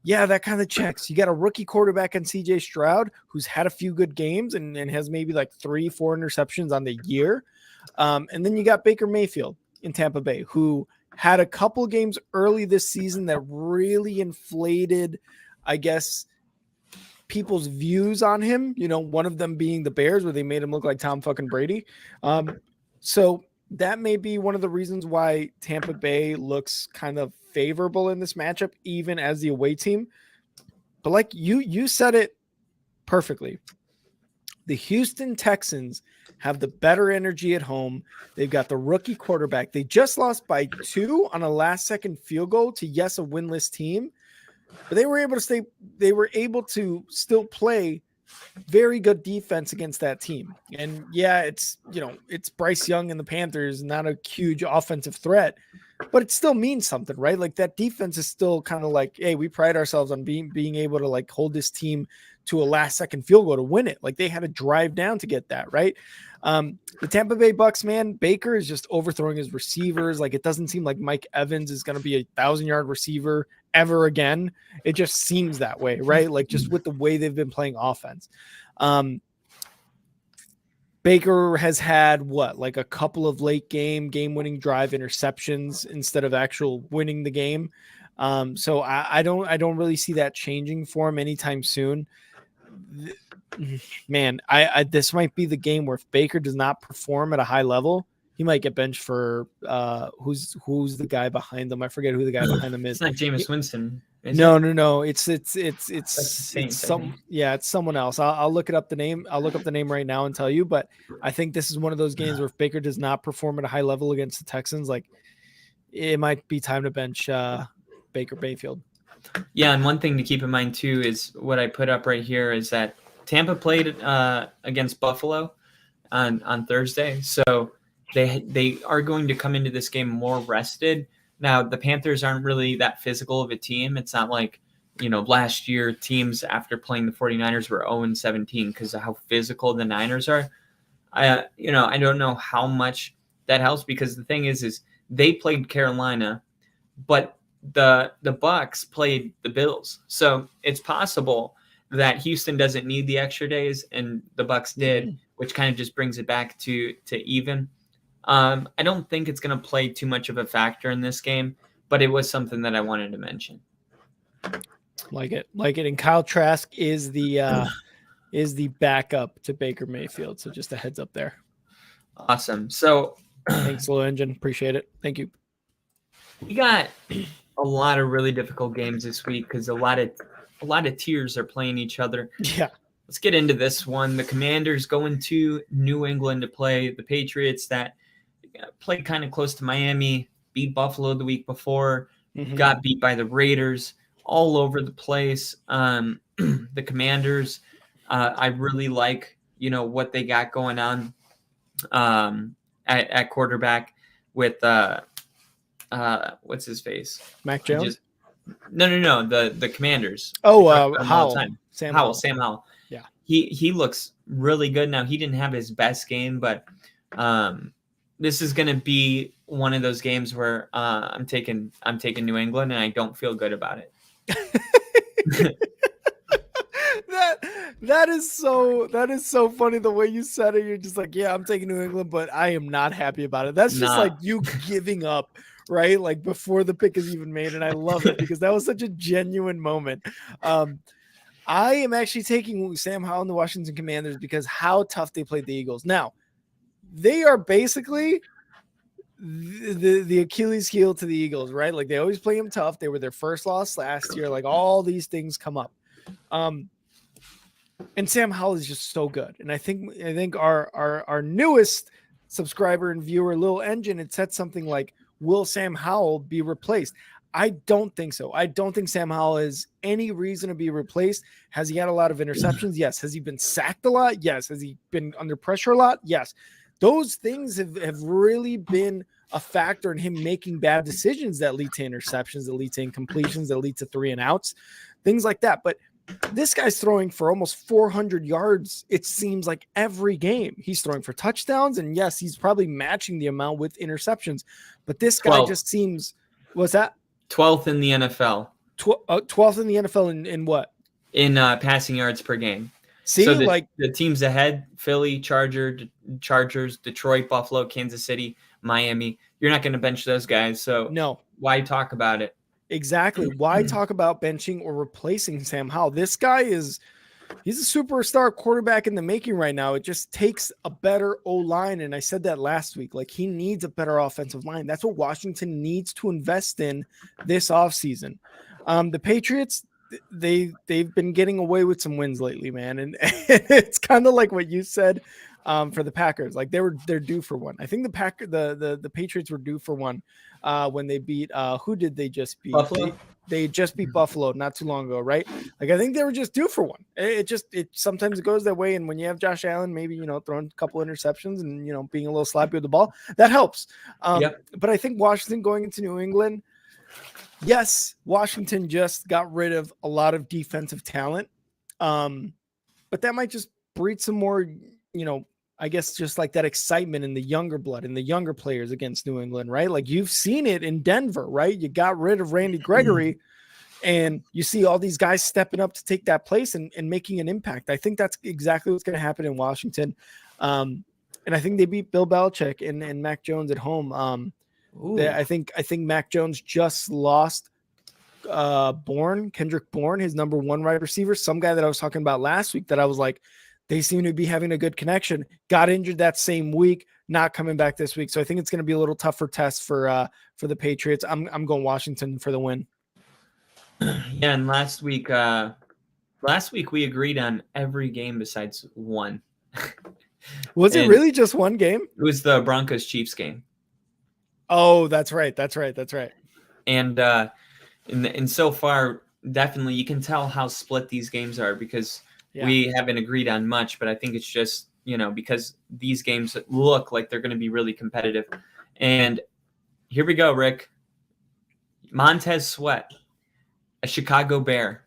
Yeah, that kind of checks. You got a rookie quarterback in CJ Stroud who's had a few good games and has maybe like 3-4 interceptions on the year. And then you got Baker Mayfield in Tampa Bay, who had a couple games early this season that really inflated, I guess, people's views on him. One of them being the Bears, where they made him look like Tom fucking Brady. So that may be one of the reasons why Tampa Bay looks kind of favorable in this matchup, even as the away team. But like you said it perfectly. The Houston Texans have the better energy at home. They've got the rookie quarterback. They just lost by 2 on a last-second field goal to, yes, a winless team. But they were able to still play very good defense against that team. And yeah, it's Bryce Young and the Panthers, not a huge offensive threat, but it still means something, right? Like that defense is still kind of like, hey, we pride ourselves on being able to like hold this team to a last second field goal to win it. Like they had to drive down to get that, right? The Tampa Bay Bucks, man, Baker is just overthrowing his receivers. Like it doesn't seem like Mike Evans is going to be a 1,000-yard receiver ever again. It just seems that way, right? Like just with the way they've been playing offense. Baker has had like a couple of late game-winning drive interceptions instead of actual winning the game. So I don't really see that changing for him anytime soon. Man, this might be the game where if Baker does not perform at a high level, he might get benched for who's the guy behind them. I forget who the guy behind them is. It's not Jameis Winston. No. It's someone else. I'll look it up the name. I'll look up the name right now and tell you. But I think this is one of those games where if Baker does not perform at a high level against the Texans, like it might be time to bench Baker Mayfield. Yeah, and one thing to keep in mind too is what I put up right here is that Tampa played against Buffalo on Thursday, so they are going to come into this game more rested. Now, the Panthers aren't really that physical of a team. It's not like, last year teams after playing the 49ers were 0-17 because of how physical the Niners are. I don't know how much that helps because the thing is they played Carolina, but the Bucks played the Bills. So it's possible that Houston doesn't need the extra days and the Bucks did, which kind of just brings it back to even. I don't think it's going to play too much of a factor in this game, but it was something that I wanted to mention. Like it. And Kyle Trask is the backup to Baker Mayfield. So just a heads up there. Awesome. So thanks, Low Engine. Appreciate it. Thank you. We got a lot of really difficult games this week because a lot of tiers are playing each other. Yeah. Let's get into this one. The Commanders going to New England to play the Patriots that played kind of close to Miami, beat Buffalo the week before, got beat by the Raiders, all over the place. The Commanders, I really like, what they got going on at quarterback with what's his face? Mac Jones? No. The Commanders. Howell. Sam Howell. Yeah. He looks really good now. He didn't have his best game, but This is going to be one of those games where I'm taking New England, and I don't feel good about it. that is so funny the way you said it. You're just like, yeah, I'm taking New England, but I am not happy about it. That's just like you giving up, right? Like before the pick is even made. And I love it because that was such a genuine moment. I am actually taking Sam Howell and the Washington Commanders because how tough they played the Eagles. Now, they are basically the Achilles heel to the Eagles, right? Like they always play them tough. They were their first loss last year. Like all these things come up. And Sam Howell is just so good. And I think our newest subscriber and viewer, Lil Engine, it said something like, will Sam Howell be replaced? I don't think so. I don't think Sam Howell has any reason to be replaced. Has he had a lot of interceptions? Yes. Has he been sacked a lot? Yes. Has he been under pressure a lot? Yes. Those things have really been a factor in him making bad decisions that lead to interceptions, that lead to incompletions, that lead to 3 and outs, things like that. But this guy's throwing for almost 400 yards. It seems like every game he's throwing for touchdowns. And yes, he's probably matching the amount with interceptions, but this guy 12th. Just seems, what's that? 12th in the NFL. 12th in the NFL in what? In passing yards per game. See, so like the teams ahead, Philly, Chargers, Detroit, Buffalo, Kansas City, Miami, you're not going to bench those guys. So no, why talk about it? Exactly. Why talk about benching or replacing Sam Howell? This guy he's a superstar quarterback in the making right now. It just takes a better O-line. And I said that last week, like he needs a better offensive line. That's what Washington needs to invest in this offseason. The Patriots, they've been getting away with some wins lately, man. And it's kind of like what you said for the Packers. Like they're due for one. I think the Patriots were due for one when they beat who did they just beat? Buffalo. They just beat Buffalo not too long ago, right? Like I think they were just due for one. It sometimes it goes that way. And when you have Josh Allen, maybe throwing a couple interceptions and being a little sloppy with the ball, that helps. But I think Washington going into New England, yes, Washington just got rid of a lot of defensive talent, but that might just breed some more, I guess just like that excitement in the younger blood and the younger players against New England, right? Like you've seen it in Denver, right? You got rid of Randy Gregory and you see all these guys stepping up to take that place and making an impact. I think that's exactly what's going to happen in Washington. And I think they beat Bill Belichick and Mac Jones at home. I think Mac Jones just lost Kendrick Bourne, his number 1 wide receiver, some guy that I was talking about last week that I was like, they seem to be having a good connection, got injured that same week, not coming back this week. So I think it's going to be a little tougher test for the Patriots. I'm going Washington for the win. Yeah. And last week we agreed on every game besides one. Was it really just one game? It was the Broncos Chiefs game. Oh, that's right. And so far, definitely you can tell how split these games are because we haven't agreed on much, but I think it's just, because these games look like they're going to be really competitive. And here we go, Rick. Montez Sweat, a Chicago Bear,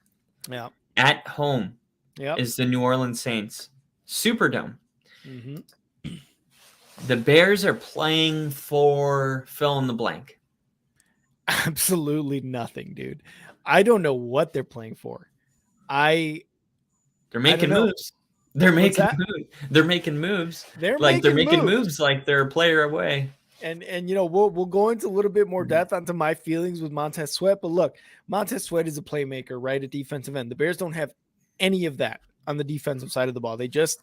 at home is the New Orleans Saints. Superdome. Mm-hmm. The Bears are playing for fill in the blank. Absolutely nothing, dude. I don't know what they're playing for. They're making moves. They're making moves. They're making moves. They're making moves like they're a player away. And we'll go into a little bit more depth onto my feelings with Montez Sweat. But look, Montez Sweat is a playmaker, right? A defensive end. The Bears don't have any of that on the defensive side of the ball. They just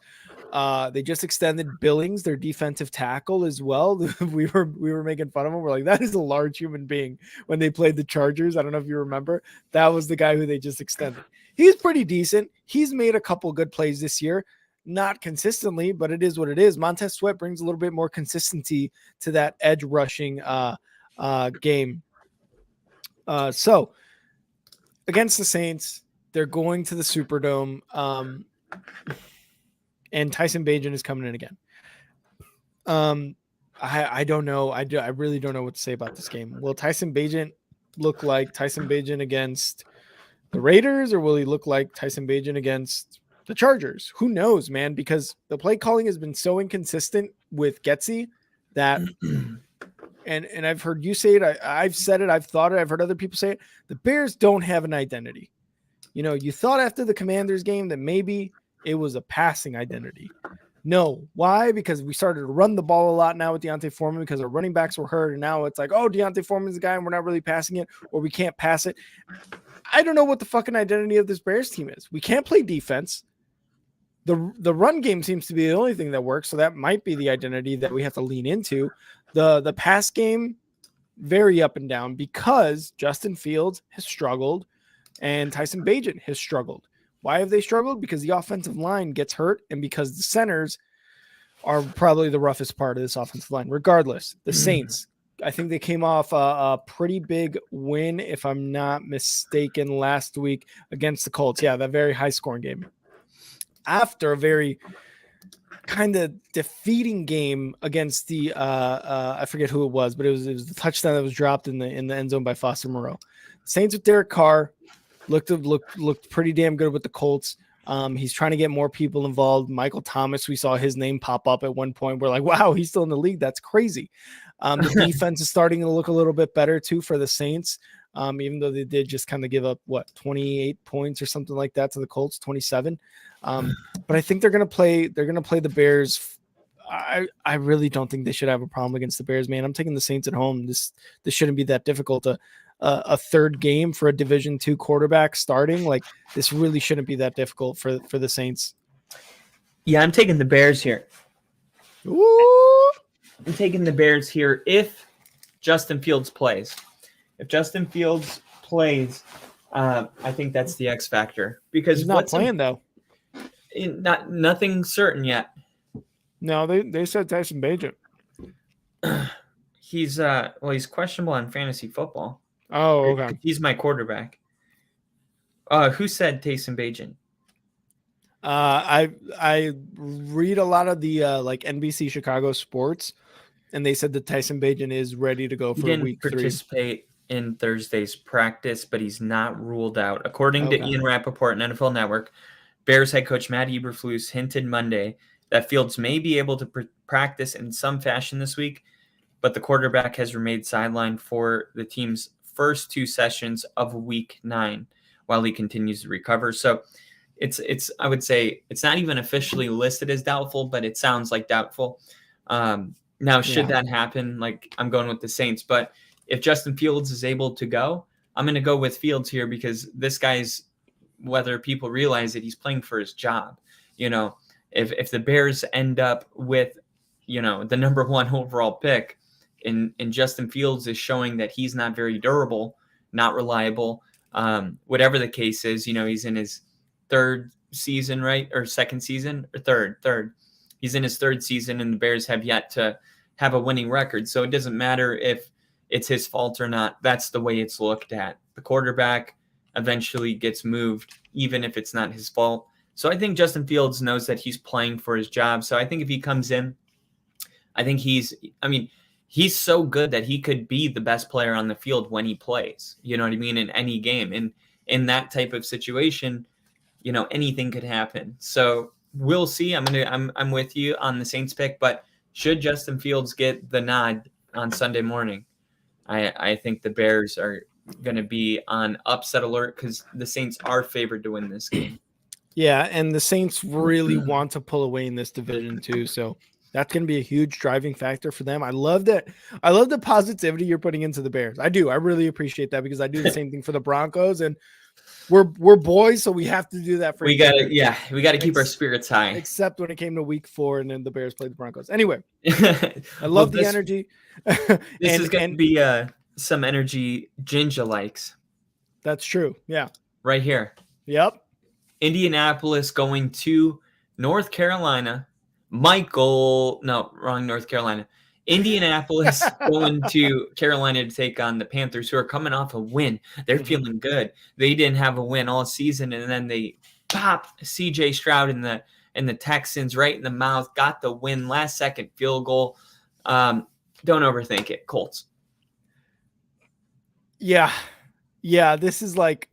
extended Billings, their defensive tackle, as well. we were making fun of him. We're like, that is a large human being when they played the Chargers. I don't know if you remember. That was the guy who they just extended. He's pretty decent. He's made a couple good plays this year. Not consistently, but it is what it is. Montez Sweat brings a little bit more consistency to that edge rushing game. So against the Saints, they're going to the Superdome, and Tyson Bagent is coming in again. I don't know. I really don't know what to say about this game. Will Tyson Bagent look like Tyson Bagent against the Raiders, or will he look like Tyson Bagent against the Chargers. Who knows, man? Because the play calling has been so inconsistent with Getsy that, and I've heard you say it, I've said it, I've thought it, I've heard other people say it. The Bears don't have an identity. You know, you thought after the Commanders game that maybe it was a passing identity. No. Why? Because we started to run the ball a lot now with D'Onta Foreman because our running backs were hurt. And now it's like, oh, D'Onta Foreman's the guy and we're not really passing it, or we can't pass it. I don't know what the fucking identity of this Bears team is. We can't play defense. The run game seems to be the only thing that works. So that might be the identity that we have to lean into. The pass game, very up and down because Justin Fields has struggled and Tyson Bagent has struggled. Why have they struggled? Because the offensive line gets hurt and because the centers are probably the roughest part of this offensive line. Regardless, the Saints, I think they came off a pretty big win, if I'm not mistaken, last week against the Colts. Yeah, that very high-scoring game. After a very kind of defeating game against the I forget who it was, but it was the touchdown that was dropped in the end zone by Foster Moreau. Saints with Derek Carr looked pretty damn good with the Colts. He's trying to get more people involved. Michael Thomas, we saw his name pop up at one point. We're like, wow, he's still in the league. That's crazy. The defense is starting to look a little bit better too for the Saints. Even though they did just kind of give up 28 points or something like that to the Colts, 27. But I think they're going to play the Bears. I really don't think they should have a problem against the Bears, man. I'm taking the Saints at home. This shouldn't be that difficult. A third game for a Division II quarterback starting, like this really shouldn't be that difficult for the Saints. Yeah, I'm taking the Bears here. Ooh. I'm taking the Bears here if Justin Fields plays. If Justin Fields plays, I think that's the X factor because he's not playing though. Nothing certain yet. No, they said Tyson Bagent. He's questionable on fantasy football. Oh, okay. He's my quarterback. Who said Tyson Bagent? I read a lot of the like NBC Chicago sports, and they said that Tyson Bagent is ready to go for week 3. Participate in Thursday's practice, but he's not ruled out. According to Ian Rappaport and NFL Network, Bears head coach Matt Eberflus hinted Monday that Fields may be able to practice in some fashion this week, but the quarterback has remained sidelined for the team's first 2 sessions of week 9 while he continues to recover. So it's I would say it's not even officially listed as doubtful, but it sounds like doubtful. Now, should that happen, like I'm going with the Saints, but if Justin Fields is able to go, I'm going to go with Fields here because this guy's, whether people realize it, he's playing for his job. You know, if the Bears end up with, the number 1 overall pick, and Justin Fields is showing that he's not very durable, not reliable, whatever the case is, he's in his 3rd season, right? Or 2nd season or third. He's in his 3rd season and the Bears have yet to have a winning record. So it doesn't matter if it's his fault or not. That's the way it's looked at. The quarterback eventually gets moved, even if it's not his fault. So I think Justin Fields knows that he's playing for his job. So I think if he comes in, I think he's so good that he could be the best player on the field when he plays, you know what I mean, in any game. And in that type of situation, anything could happen. So we'll see. I'm with you on the Saints pick, but should Justin Fields get the nod on Sunday morning, I think the Bears are going to be on upset alert because the Saints are favored to win this game. Yeah, and the Saints really want to pull away in this division too. So that's going to be a huge driving factor for them. I love that. I love the positivity you're putting into the Bears. I do. I really appreciate that because I do the same thing for the Broncos, and we're boys, so we have to do that for we got to keep our spirits high. Except when it came to week 4 and then the Bears played the Broncos. Anyway, I love the energy. This is going to be some energy Ginger likes. That's true. Yeah. Right here. Yep. Indianapolis going to North Carolina. North Carolina. Indianapolis going to Carolina to take on the Panthers, who are coming off a win. They're feeling good. They didn't have a win all season, and then they pop C.J. Stroud and the Texans right in the mouth. Got the win, last second field goal. Don't overthink it, Colts. Yeah. This is like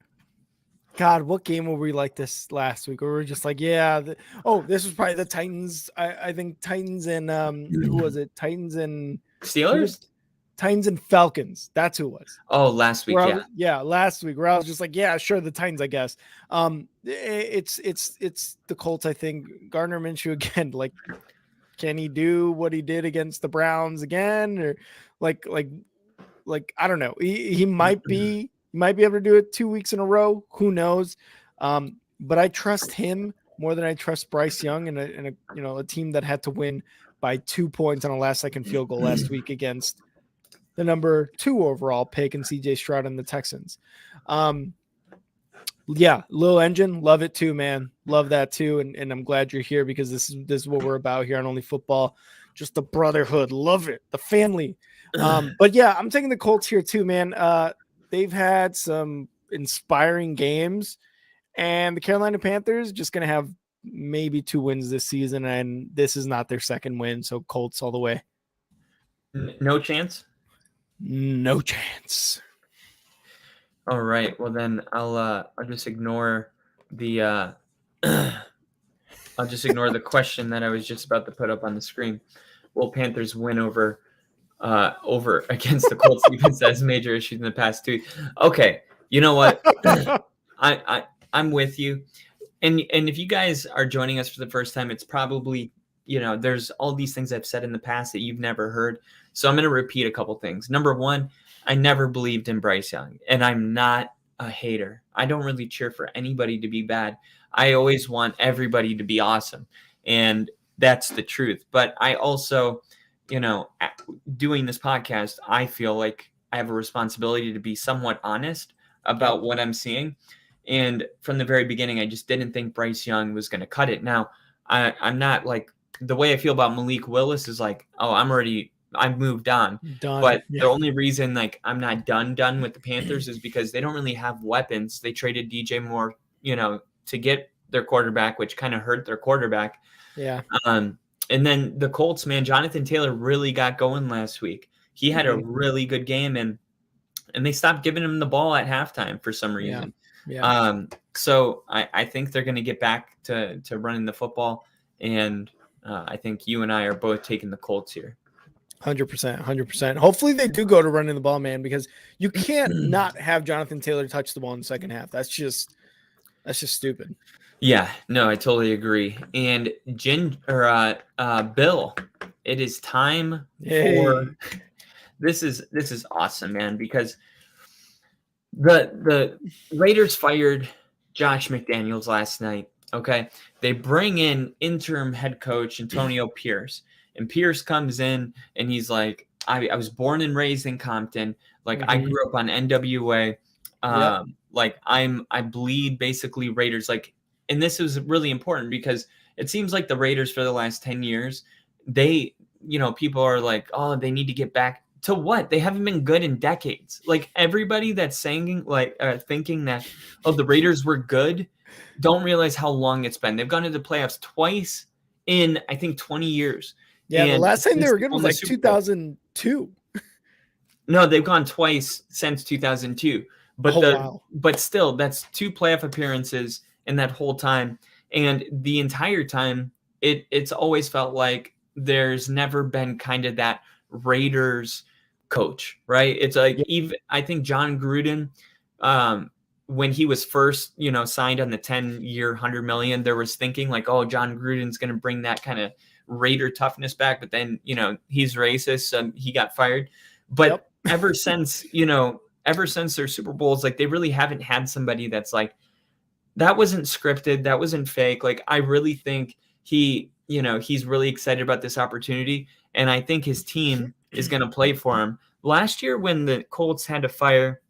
God, what game were we like this last week? Where we were just like, yeah. This was probably the Titans. I think Titans and who was it? Titans and Steelers? Titans and Falcons. That's who it was. Oh, last week, Last week where I was just like, yeah, sure, the Titans, I guess. It's the Colts. I think Gardner Minshew again. Like, can he do what he did against the Browns again, or like I don't know. He might be able to do it 2 weeks in a row. Who knows? But I trust him more than I trust Bryce Young and a team that had to win by 2 points on a last-second field goal last week against the number 2 overall pick and CJ Stroud and the Texans. Lil Engine, love it too, man. Love that too. And I'm glad you're here because this is what we're about here on Only Football. Just the brotherhood. Love it. The family. But yeah, I'm taking the Colts here too, man. They've had some inspiring games, and the Carolina Panthers just going to have maybe 2 wins this season, and this is not their second win. So Colts all the way. No chance? No chance. All right. Well, then I'll just ignore the I'll just ignore the question that I was just about to put up on the screen. Will Panthers win over against the Colts defense that has major issues in the past 2 weeks? Okay, you know what? I'm with you. And if you guys are joining us for the first time, it's probably, there's all these things I've said in the past that you've never heard. So I'm going to repeat a couple things. Number one, I never believed in Bryce Young, and I'm not a hater. I don't really cheer for anybody to be bad. I always want everybody to be awesome, and that's the truth. But I also, doing this podcast, I feel like I have a responsibility to be somewhat honest about what I'm seeing. And from the very beginning, I just didn't think Bryce Young was going to cut it. Now, I'm not like, the way I feel about Malik Willis is like, oh, I've moved on. Done. But the only reason I'm not done with the Panthers is because they don't really have weapons. They traded DJ Moore, to get their quarterback, which kind of hurt their quarterback. Yeah. And then the Colts, man, Jonathan Taylor really got going last week. He had a really good game, and they stopped giving him the ball at halftime for some reason. Yeah. So I think they're going to get back to running the football, and I think you and I are both taking the Colts here. 100%. Hopefully they do go to running the ball, man, because you can't not have Jonathan Taylor touch the ball in the second half. That's just stupid. Yeah, no, I totally agree. And Bill, it is time for this is awesome, man, because the Raiders fired Josh McDaniels last night. Okay. They bring in interim head coach Antonio Pierce. And Pierce comes in and he's like, I was born and raised in Compton. Like, I grew up on NWA. Like, I bleed basically Raiders. Like, and this is really important because it seems like the Raiders for the last 10 years, they, people are like, oh, they need to get back to what? They haven't been good in decades. Like, everybody that's saying, like, thinking that, oh, the Raiders were good, don't realize how long it's been. They've gone to the playoffs twice in, I think, 20 years. Yeah, the last time they were good was like 2002. No, they've gone twice since 2002. But but still, that's 2 playoff appearances in that whole time. And the entire time, it's always felt like there's never been kind of that Raiders coach, right? It's like, even I think John Gruden, when he was first, signed on the 10-year, $100 million, there was thinking like, oh, John Gruden's going to bring that kind of Raider toughness back, but then he's racist, so he got fired. But ever since their Super Bowls, like, they really haven't had somebody that's like, that wasn't scripted, that wasn't fake. Like, I really think he's really excited about this opportunity, and I think his team is going to play for him. Last year, when the Colts had to fire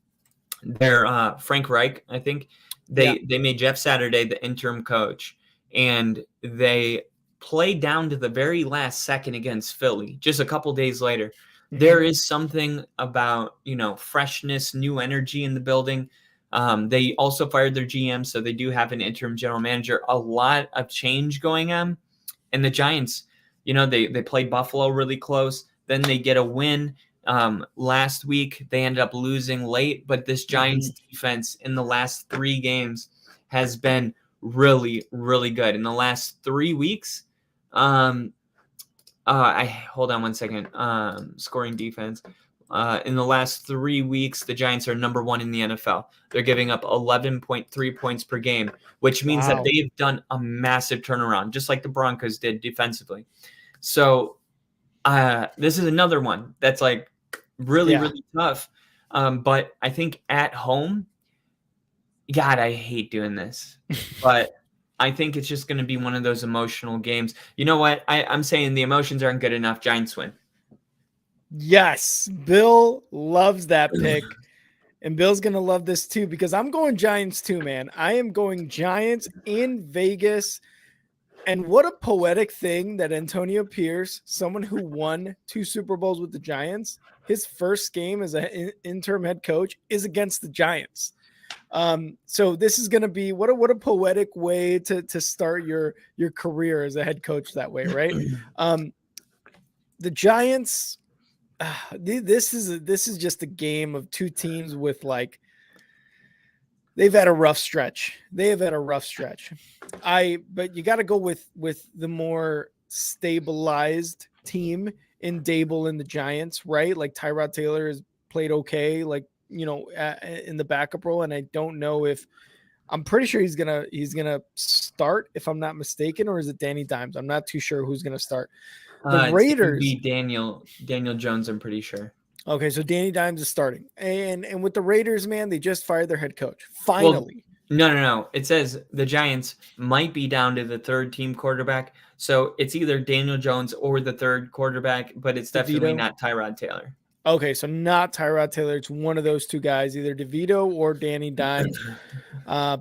their Frank Reich, I think they made Jeff Saturday the interim coach, and they played down to the very last second against Philly just a couple days later. There is something about, freshness, new energy in the building. They also fired their GM, so they do have an interim general manager. A lot of change going on. And the Giants, they played Buffalo really close. Then they get a win. Last week, they ended up losing late. But this Giants defense in the last 3 games has been really, really good. In the last 3 weeks, hold on one second. Scoring defense. In the last 3 weeks, the Giants are number 1 in the NFL. They're giving up 11.3 points per game, which means that they've done a massive turnaround, just like the Broncos did defensively. So this is another one that's like really, really tough. But I think at home, God, I hate doing this, but I think it's just going to be one of those emotional games. You know what? I'm saying the emotions aren't good enough. Giants win. Yes, Bill loves that pick. And Bill's going to love this too, because I'm going Giants too, man. I am going Giants in Vegas. And what a poetic thing that Antonio Pierce, someone who won 2 Super Bowls with the Giants, his first game as an interim head coach is against the Giants. So this is going to be what a poetic way to start your career as a head coach that way, right? The Giants, this is just a game of 2 teams with like, they've had a rough stretch. But you got to go with the more stabilized team in Dable and the Giants, right? Like Tyrod Taylor has played okay, like, you know, in the backup role. And I don't know if I'm pretty sure he's gonna start, if I'm not mistaken, or is it Danny Dimes? I'm not too sure who's gonna start. The Raiders be Daniel Jones, I'm pretty sure. Okay, so Danny Dimes is starting, and with the Raiders, man, they just fired their head coach. Finally, no. It says the Giants might be down to the 3rd team quarterback, so it's either Daniel Jones or the 3rd quarterback, but it's definitely not Tyrod Taylor. Okay, so not Tyrod Taylor. It's one of those 2 guys, either DeVito or Danny Dimes.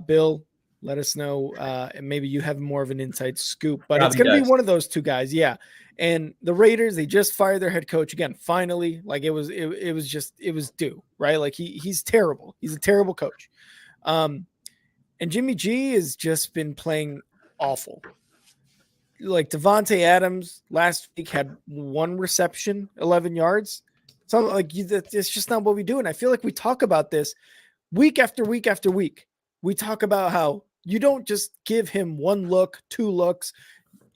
Bill, let us know, and maybe you have more of an inside scoop, but it's going to be one of those 2 guys. Yeah. And the Raiders, they just fired their head coach again. Finally, like it was due, right? Like he's terrible. He's a terrible coach. And Jimmy G has just been playing awful. Like Devontae Adams last week had 1 reception, 11 yards. So like it's just not what we do. And I feel like we talk about this week after week after week. We talk about how you don't just give him 1 look, 2 looks.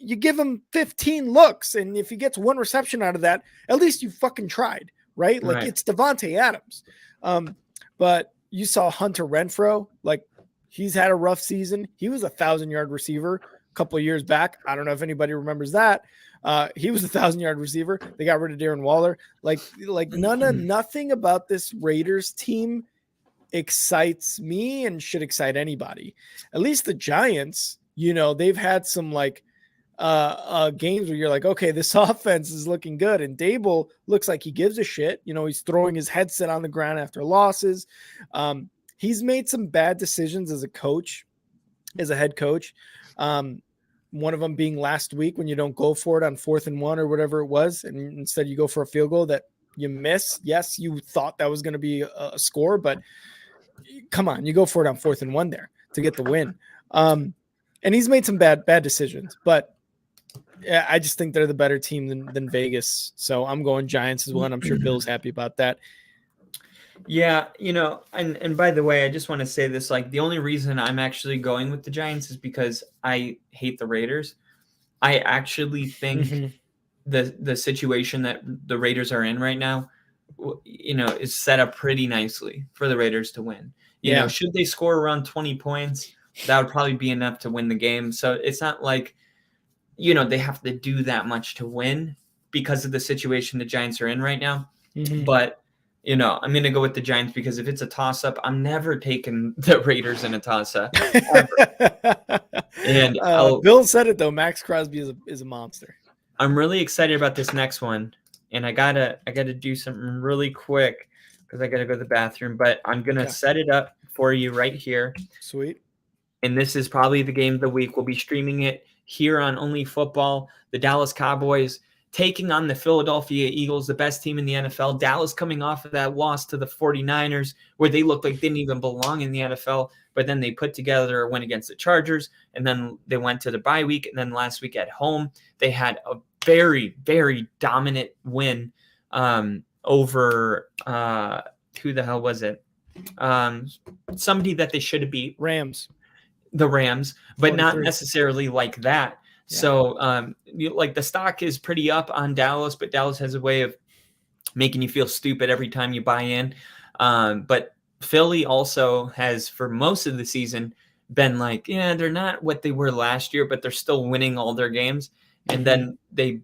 You give him 15 looks, and if he gets 1 reception out of that, at least you fucking tried, right? Like it's Devontae Adams. But you saw Hunter Renfrow, like he's had a rough season. He was a 1,000-yard receiver a couple of years back. I don't know if anybody remembers that. He was a 1,000-yard receiver. They got rid of Darren Waller. Like nothing about this Raiders team excites me and should excite anybody. At least the Giants, you know, they've had some like games where you're like, okay, this offense is looking good, and Dable looks like he gives a shit. You know, he's throwing his headset on the ground after losses. He's made some bad decisions as a coach, as a head coach. One of them being last week when you don't go for it on 4th and 1 or whatever it was, and instead you go for a field goal that you miss. Yes, you thought that was going to be a score, but come on, you go for it on 4th and 1 there to get the win. And he's made some bad decisions, but yeah, I just think they're the better team than Vegas. So I'm going Giants as well, and I'm sure Bill's happy about that. Yeah, you know, and by the way, I just want to say this, like the only reason I'm actually going with the Giants is because I hate the Raiders. I actually think the situation that the Raiders are in right now, you know, is set up pretty nicely for the Raiders to win. You know, should they score around 20 points, that would probably be enough to win the game. So it's not like, you know, they have to do that much to win because of the situation the Giants are in right now. But, you know, I'm going to go with the Giants because if it's a toss-up, I'm never taking the Raiders in a toss-up. And Bill said it, though. Max Crosby is a monster. I'm really excited about this next one. And I gotta do something really quick because I got to go to the bathroom. But I'm going to set it up for you right here. Sweet. And this is probably the game of the week. We'll be streaming it here on Only Football. The Dallas Cowboys taking on the Philadelphia Eagles, the best team in the NFL. Dallas coming off of that loss to the 49ers where they looked like they didn't even belong in the NFL, but then they put together a win against the Chargers, and then they went to the bye week, and then last week at home, they had a very, very dominant win over who the hell was it? Somebody that they should have beat. Rams. the Rams, but not 43. necessarily like that. Yeah. So, like the stock is pretty up on Dallas, but Dallas has a way of making you feel stupid every time you buy in. But Philly also has, for most of the season, been like, yeah, they're not what they were last year, but they're still winning all their games. And then they,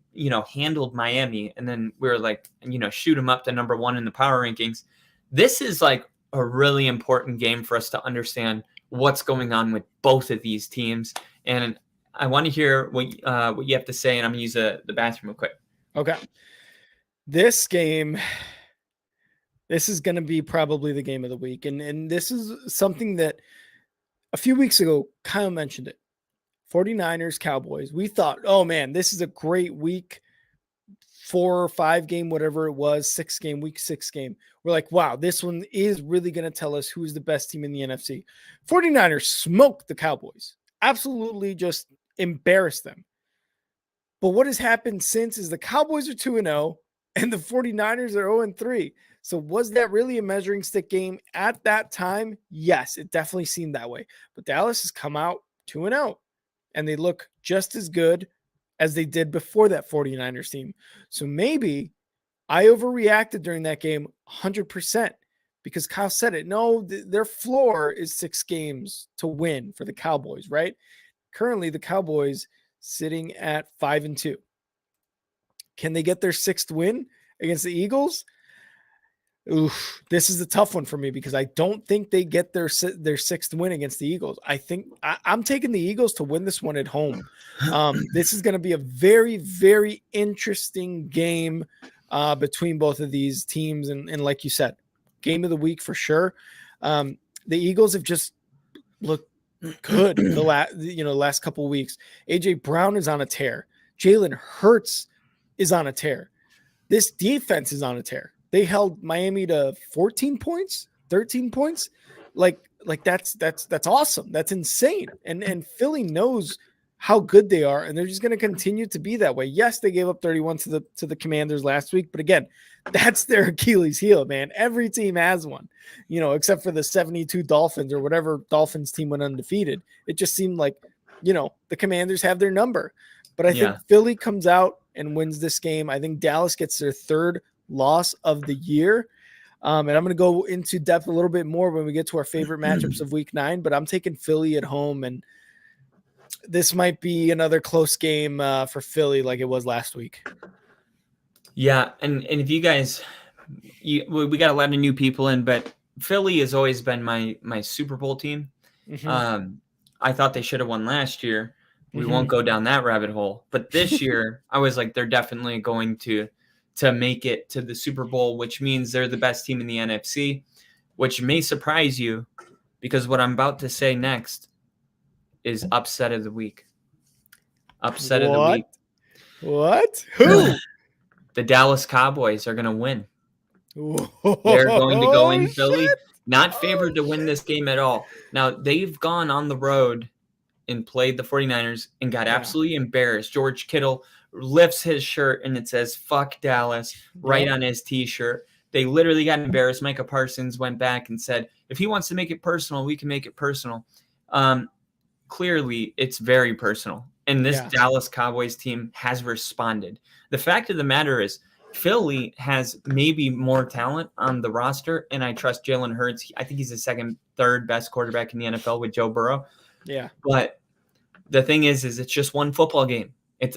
handled Miami, and then we were like, shoot them up to number 1 in the power rankings. This is like a really important game for us to understand what's going on with both of these teams. And I want to hear what you have to say, and I'm going to use the bathroom real quick. Okay. This game, this is going to be probably the game of the week. And this is something that a few weeks ago, Kyle mentioned it. 49ers, Cowboys. We thought, oh man, this is a great week, 4 or 5 game, whatever it was, 6 game, week 6 game. We're like, wow, this one is really going to tell us who's the best team in the NFC. 49ers smoked the Cowboys. Absolutely just embarrassed them. But what has happened since is the Cowboys are 2-0 and the 49ers are 0-3. So was that really a measuring stick game at that time? Yes, it definitely seemed that way. But Dallas has come out 2-0 and they look just as good as they did before that 49ers team. So maybe I overreacted during that game 100% because Kyle said it. No, their floor is 6 games to win for the Cowboys, right? Currently, the Cowboys sitting at 5-2. Can they get their 6th win against the Eagles? Oof, this is a tough one for me because I don't think they get their 6th win against the Eagles. I think I'm taking the Eagles to win this one at home. This is going to be a very, very interesting game between both of these teams. And like you said, game of the week for sure. The Eagles have just looked good the last couple of weeks. AJ Brown is on a tear. Jalen Hurts is on a tear. This defense is on a tear. They held Miami to 14 points, 13 points. Like that's awesome. That's insane. And Philly knows how good they are, and they're just going to continue to be that way. Yes, they gave up 31 to the Commanders last week, but again, that's their Achilles heel, man. Every team has one, except for the 72 Dolphins or whatever Dolphins team went undefeated. It just seemed like, the Commanders have their number. But I think Philly comes out and wins this game. I think Dallas gets their 3rd loss of the year. And I'm going to go into depth a little bit more when we get to our favorite matchups of week 9, but I'm taking Philly at home, and this might be another close game for Philly like it was last week. Yeah, and if you guys, we got a lot of new people in, but Philly has always been my Super Bowl team. I thought they should have won last year. We won't go down that rabbit hole. But this year, I was like, they're definitely going to make it to the Super Bowl, which means they're the best team in the NFC, which may surprise you because what I'm about to say next is upset of the week. Upset of the week. What? Who? The Dallas Cowboys are going to win. They're going to go in Philly, not favored to win this game at all. Now, they've gone on the road and played the 49ers and got absolutely embarrassed. George Kittle lifts his shirt and it says, "Fuck Dallas," right on his T-shirt. They literally got embarrassed. Micah Parsons went back and said, if he wants to make it personal, we can make it personal. Clearly, it's very personal. And this Dallas Cowboys team has responded. The fact of the matter is, Philly has maybe more talent on the roster, and I trust Jalen Hurts. I think he's the 2nd, 3rd best quarterback in the NFL with Joe Burrow. Yeah. But the thing is it's just one football game.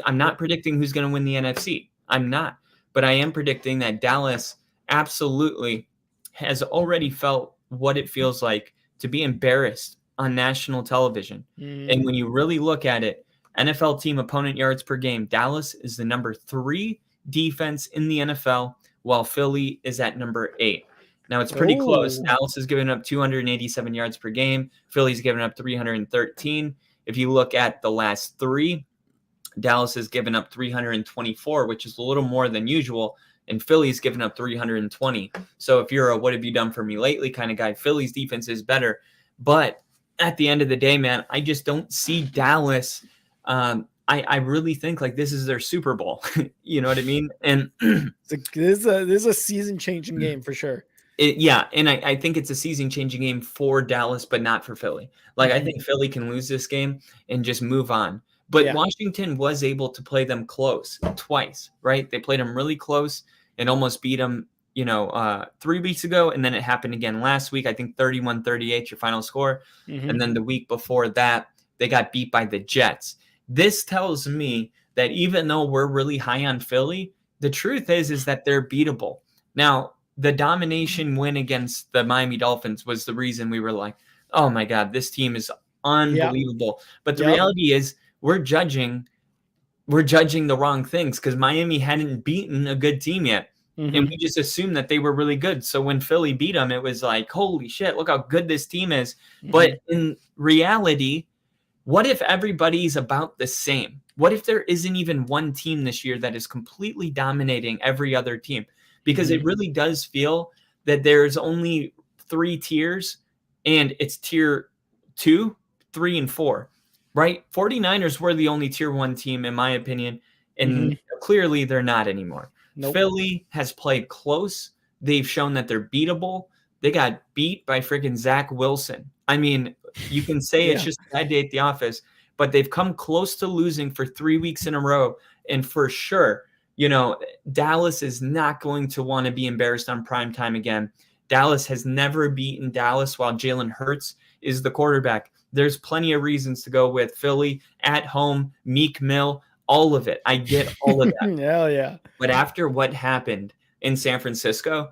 I'm not predicting who's going to win the NFC. I'm not. But I am predicting that Dallas absolutely has already felt what it feels like to be embarrassed on national television. And when you really look at it, NFL team opponent yards per game, Dallas is the number 3 defense in the NFL, while Philly is at number 8. Now, it's pretty close. Dallas has given up 287 yards per game. Philly's given up 313. If you look at the last 3, Dallas has given up 324, which is a little more than usual, and Philly's given up 320. So if you're a what have you done for me lately kind of guy, Philly's defense is better. But at the end of the day, man, I just don't see Dallas. I really think like this is their Super Bowl. You know what I mean? And this is a season-changing game for sure. Yeah, and I think it's a season-changing game for Dallas, but not for Philly. Like, I think Philly can lose this game and just move on. But Yeah. Washington was able to play them close twice, right? They played them really close and almost beat them, 3 weeks ago, and then it happened again last week. I think 31-38 your final score. And then the week before that, they got beat by the Jets. This tells me that even though we're really high on Philly, the truth is that they're beatable. Now, the domination win against the Miami Dolphins was the reason we were like, oh my God, this team is unbelievable. But the reality is we're judging the wrong things because Miami hadn't beaten a good team yet. And we just assumed that they were really good. So when Philly beat them, it was like, holy shit, look how good this team is. But in reality, what if everybody's about the same? What if there isn't even one team this year that is completely dominating every other team? Because it really does feel that there's only 3 tiers, and it's tier 2, 3, and 4, right? 49ers were the only tier 1 team, in my opinion, and clearly they're not anymore. Nope. Philly has played close. They've shown that they're beatable. They got beat by freaking Zach Wilson. I mean, you can say it's just a bad day at the office, but they've come close to losing for 3 weeks in a row. And for sure, Dallas is not going to want to be embarrassed on primetime again. Dallas has never beaten Dallas while Jalen Hurts is the quarterback. There's plenty of reasons to go with Philly at home, Meek Mill, all of it. I get all of that. Hell yeah. But after what happened in San Francisco,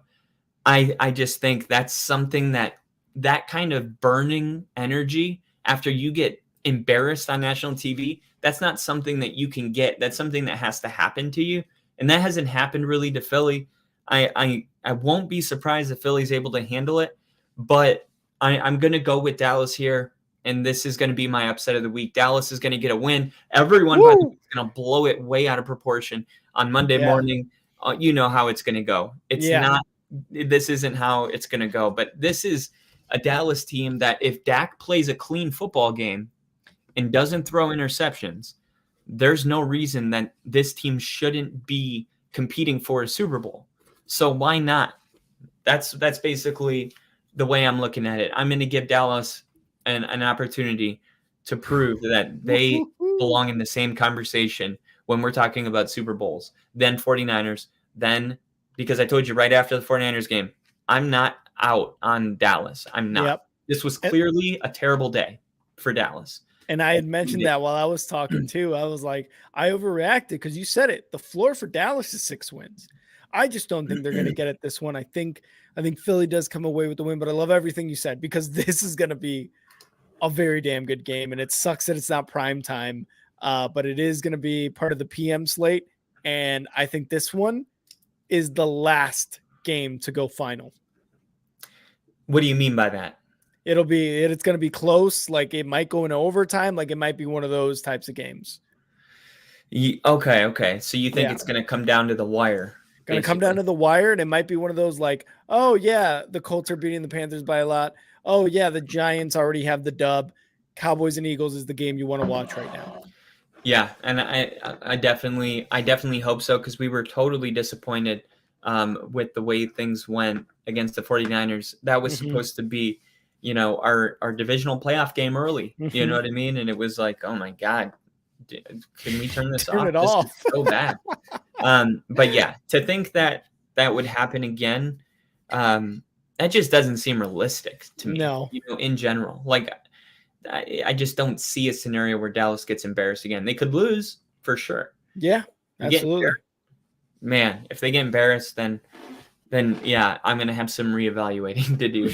I just think that's something that kind of burning energy after you get embarrassed on national TV, that's not something that you can get. That's something that has to happen to you. And that hasn't happened really to Philly. I won't be surprised if Philly's able to handle it, but I'm going to go with Dallas here, and this is going to be my upset of the week. Dallas is going to get a win. Everyone by the way, is going to blow it way out of proportion on Monday morning. You know how it's going to go. It's not. This isn't how it's going to go, but this is a Dallas team that if Dak plays a clean football game and doesn't throw interceptions, there's no reason that this team shouldn't be competing for a Super Bowl. So why not? That's basically the way I'm looking at it. I'm going to give Dallas an opportunity to prove that they belong in the same conversation when we're talking about Super Bowls, then 49ers, then because I told you right after the 49ers game, I'm not out on Dallas. I'm not. Yep. This was clearly a terrible day for Dallas. And I had mentioned that while I was talking too. I was like, I overreacted because you said it. The floor for Dallas is 6 wins. I just don't think they're going to get it this one. I think Philly does come away with the win, but I love everything you said because this is going to be a very damn good game. And it sucks that it's not prime time, but it is going to be part of the PM slate. And I think this one is the last game to go final. What do you mean by that? It's going to be close. Like it might go into overtime. Like it might be one of those types of games. Okay. So you think it's going to come down to the wire? Going to come down to the wire, and it might be one of those like, oh yeah, the Colts are beating the Panthers by a lot. Oh yeah, the Giants already have the dub. Cowboys and Eagles is the game you want to watch right now. Yeah, and I definitely hope so because we were totally disappointed with the way things went against the 49ers. That was supposed to be, our divisional playoff game early. You know what I mean? And it was like, oh my God, can we turn this off? This is so bad. But yeah, to think that would happen again, that just doesn't seem realistic to me. No. In general, like I just don't see a scenario where Dallas gets embarrassed again. They could lose for sure. Yeah, absolutely. Man, if they get embarrassed, then yeah, I'm gonna have some reevaluating to do.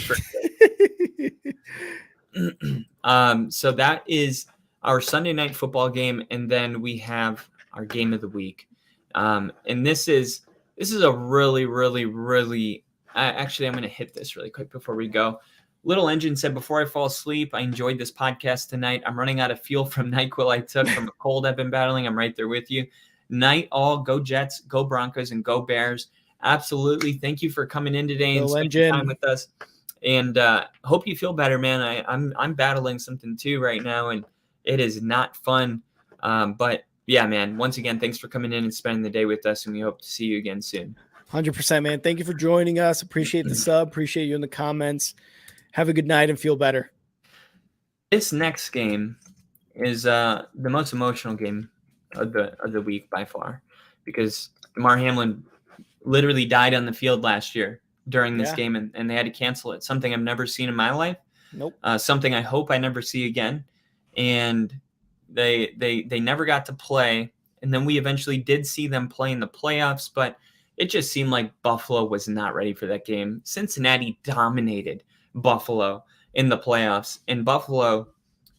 So that is our Sunday night football game, and then we have our game of the week. And this is a really, really, really. Actually, I'm gonna hit this really quick before we go. Little Engine said, before I fall asleep, I enjoyed this podcast tonight. I'm running out of fuel from NyQuil I took from a cold I've been battling. I'm right there with you. Night all, go Jets, go Broncos, and go Bears. Absolutely. Thank you for coming in today and spending time with us. And hope you feel better, man. I'm battling something too right now, and it is not fun. But yeah, man, once again, thanks for coming in and spending the day with us, and we hope to see you again soon. 100%, man. Thank you for joining us. Appreciate the sub. Appreciate you in the comments. Have a good night and feel better. This next game is the most emotional game of the week by far, because Damar Hamlin literally died on the field last year during this game, and they had to cancel it. Something I've never seen in my life. Nope. Something I hope I never see again. And they never got to play. And then we eventually did see them play in the playoffs, but it just seemed like Buffalo was not ready for that game. Cincinnati dominated Buffalo in the playoffs, and Buffalo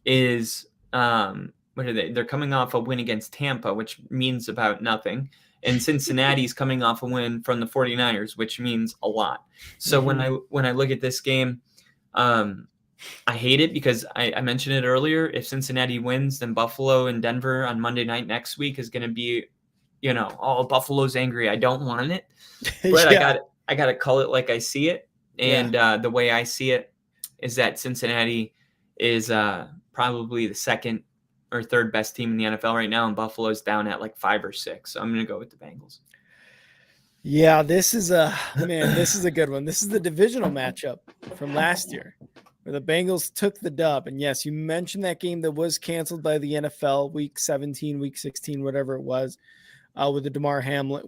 is what are they? They're coming off a win against Tampa, which means about nothing. And Cincinnati's coming off a win from the 49ers, which means a lot. So when I look at this game, I hate it because I mentioned it earlier. If Cincinnati wins, then Buffalo and Denver on Monday night next week is going to be, Buffalo's angry. I don't want it, but I got to call it like I see it. And the way I see it is that Cincinnati is probably the second or third best team in the NFL right now, and Buffalo's down at like 5 or 6. So I'm going to go with the Bengals. Yeah, this is a good one. This is the divisional matchup from last year where the Bengals took the dub. And yes, you mentioned that game that was canceled by the NFL week 17, week 16, whatever it was, with the Damar Hamlin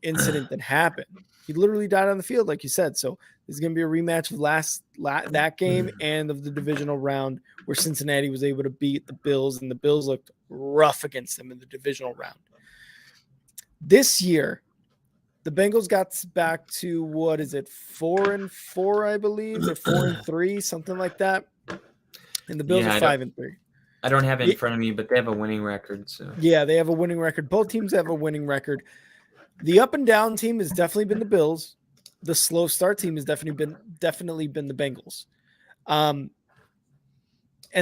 incident that happened. He literally died on the field, like you said. So there's going to be a rematch of that game and of the divisional round where Cincinnati was able to beat the Bills, and the Bills looked rough against them in the divisional round. This year, the Bengals got back to 4-4, I believe, or 4-3, something like that. And the Bills are 5-3. I don't have it in front of me, but they have a winning record. So yeah, they have a winning record. Both teams have a winning record. The up and down team has definitely been the Bills. The slow start team has definitely been the Bengals. And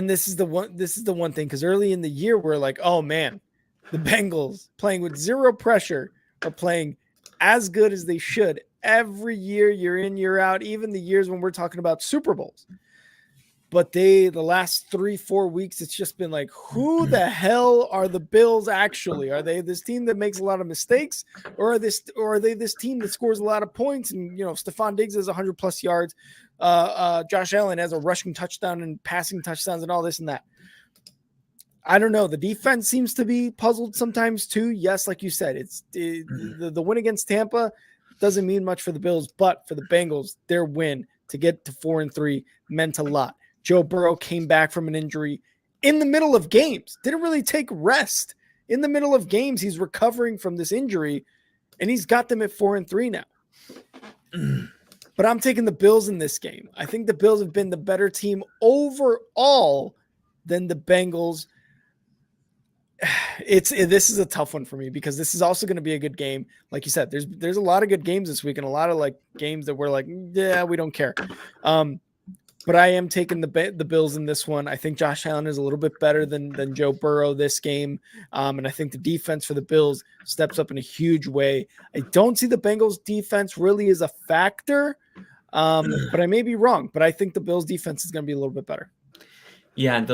this is the one thing, because early in the year we're like, oh man, the Bengals playing with zero pressure are playing as good as they should every year, year in, year out, even the years when we're talking about Super Bowls. But the last 3-4 weeks, it's just been like, who the hell are the Bills actually? Are they this team that makes a lot of mistakes, or are they this team that scores a lot of points? And Stephon Diggs has 100+ yards. Josh Allen has a rushing touchdown and passing touchdowns and all this and that. I don't know. The defense seems to be puzzled sometimes too. Yes, like you said, the win against Tampa doesn't mean much for the Bills, but for the Bengals, their win to get to 4-3 meant a lot. Joe Burrow came back from an injury in the middle of games, didn't really take rest. In the middle of games, he's recovering from this injury, and he's got them at 4-3 now. But I'm taking the Bills in this game. I think the Bills have been the better team overall than the Bengals. This is a tough one for me because this is also going to be a good game. Like you said, there's a lot of good games this week and a lot of like games that we're like, yeah, we don't care. But I am taking the Bills in this one. I think Josh Allen is a little bit better than Joe Burrow this game. And I think the defense for the Bills steps up in a huge way. I don't see the Bengals defense really as a factor, but I may be wrong. But I think the Bills defense is going to be a little bit better. Yeah, in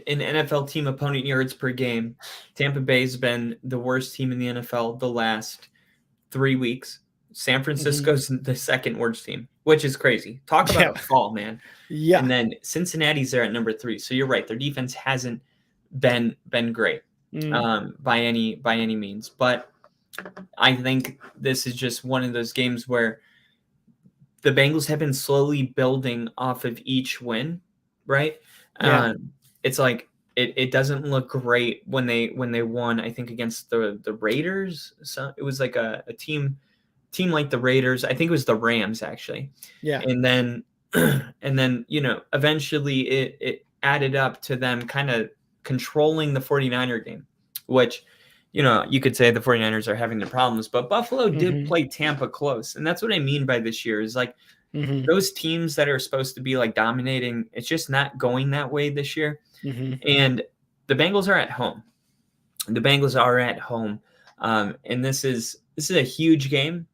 NFL team opponent yards per game, Tampa Bay's been the worst team in the NFL the last 3 weeks. San Francisco's the second worst team, which is crazy. Talk about a fall, man. Yeah. And then Cincinnati's there at number 3. So you're right. Their defense hasn't been great by any means. But I think this is just one of those games where the Bengals have been slowly building off of each win, right? Yeah. It's like it doesn't look great when they won, I think, against the Raiders. So it was like a team like the Raiders. I think it was the Rams, actually. Yeah. And then eventually it added up to them kind of controlling the 49er game, which, you could say the 49ers are having the problems, but Buffalo did play Tampa close. And that's what I mean by this year is like those teams that are supposed to be like dominating, it's just not going that way this year. And the Bengals are at home. And this is a huge game.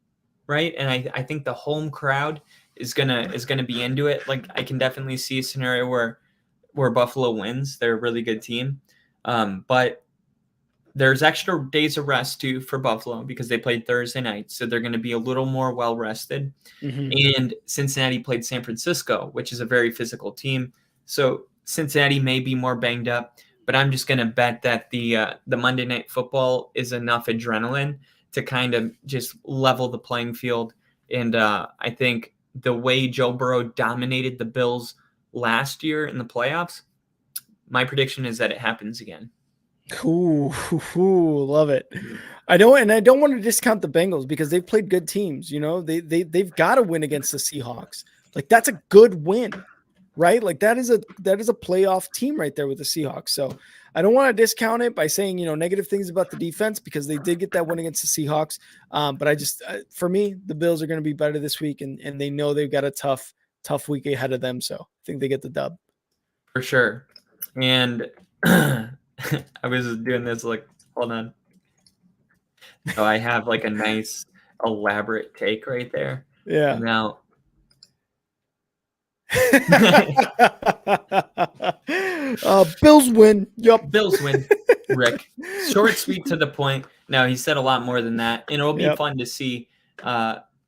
Right. And I think the home crowd is gonna be into it. Like I can definitely see a scenario where Buffalo wins. They're a really good team. But there's extra days of rest too for Buffalo because they played Thursday night, so they're going to be a little more well rested. And Cincinnati played San Francisco, which is a very physical team. So Cincinnati may be more banged up, but I'm just going to bet that the Monday Night Football is enough adrenaline to kind of just level the playing field. And I think the way Joe Burrow dominated the Bills last year in the playoffs, my prediction is that it happens again. Ooh, love it. I don't want to discount the Bengals because they've played good teams. You know, they've got to win against the Seahawks. Like that's a good win, right? Like that is a playoff team right there with the Seahawks. So I don't want to discount it by saying, negative things about the defense because they did get that win against the Seahawks. But for me, the Bills are going to be better this week, and they know they've got a tough week ahead of them. So I think they get the dub for sure. And I was doing this hold on. So I have a nice elaborate take right there. Yeah. Now. Bills win. Yep. Bills win, Rick. Short, sweet, to the point. No, he said a lot more than that. And it'll be fun to see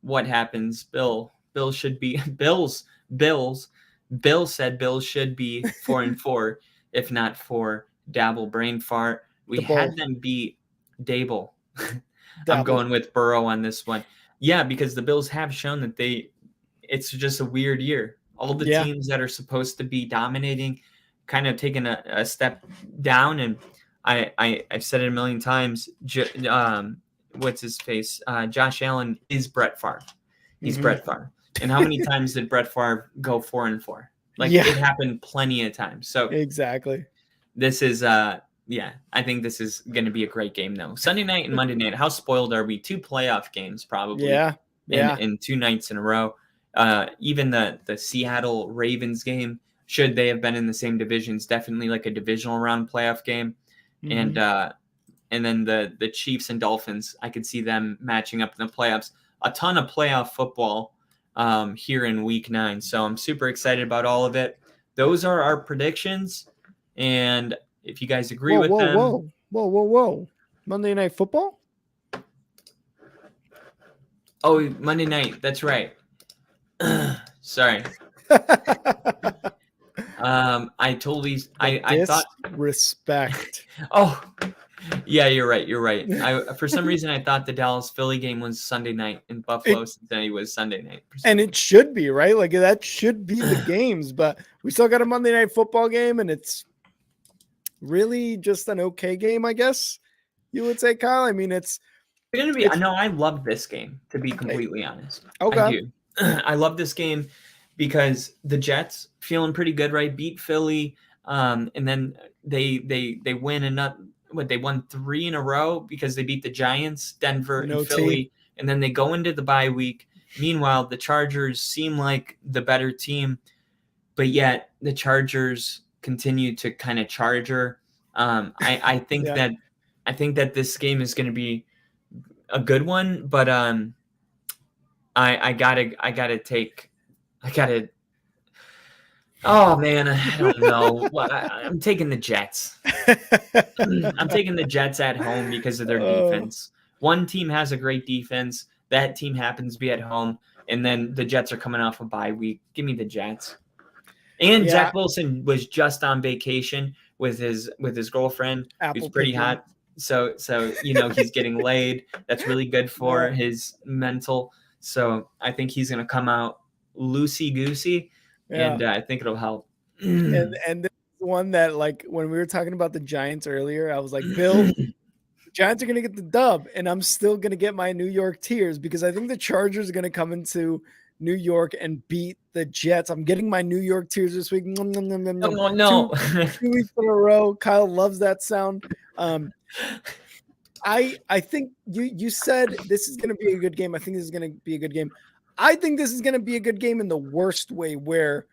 what happens. Bill should be Bills. Bill said Bills should be 4-4, if not for Dabble brain fart. We had them beat Dable. I'm going with Burrow on this one. Yeah, because the Bills have shown that it's just a weird year. All the teams that are supposed to be dominating kind of taking a step down. And I've said it a million times. What's his face? Josh Allen is Brett Favre. He's Brett Favre. And how many times did Brett Favre go 4-4? It happened plenty of times. So exactly. This is I think this is going to be a great game though. Sunday night and Monday night. How spoiled are we? 2 playoff games probably. In 2 nights in a row. Even the Seattle Ravens game, should they have been in the same divisions, definitely like a divisional round playoff game. And then the Chiefs and Dolphins, I could see them matching up in the playoffs. A ton of playoff football here in week 9. So I'm super excited about all of it. Those are our predictions. And if you guys agree with them. Whoa. Monday Night Football? Oh, Monday night. That's right. Sorry. I thought respect. Oh, yeah, you're right. For some reason I thought the Dallas Philly game was Sunday night and Buffalo Cincinnati was Sunday night. And it should be, right? Like that should be the games, but we still got a Monday Night Football game, and it's really just an okay game, I guess you would say, Kyle. I mean, it's going to be. No, I love this game, to be completely honest. Okay. I do. I love this game because the Jets feeling pretty good, right? Beat Philly, and then they win they won 3 in a row because they beat the Giants, Denver, and Philly, and then they go into the bye week. Meanwhile, the Chargers seem like the better team, but yet the Chargers continue to kind of charger. I think that this game is going to be a good one, but I gotta. Oh man, I don't know. I'm taking the Jets. I'm taking the Jets at home because of their defense. One team has a great defense. That team happens to be at home, and then the Jets are coming off a bye week. Give me the Jets. And Zach Wilson was just on vacation with his girlfriend. Who's pretty hot. So he's getting laid. That's really good for his mental. So I think he's going to come out loosey-goosey, and I think it'll help. And this is one that, like, when we were talking about the Giants earlier, I was like, Bill, the Giants are going to get the dub, and I'm still going to get my New York tears because I think the Chargers are going to come into New York and beat the Jets. I'm getting my New York tears this week. No. 2 weeks in a row. Kyle loves that sound. I think you said this is going to be a good game. I think this is going to be a good game. I think this is going to be a good game in the worst way, where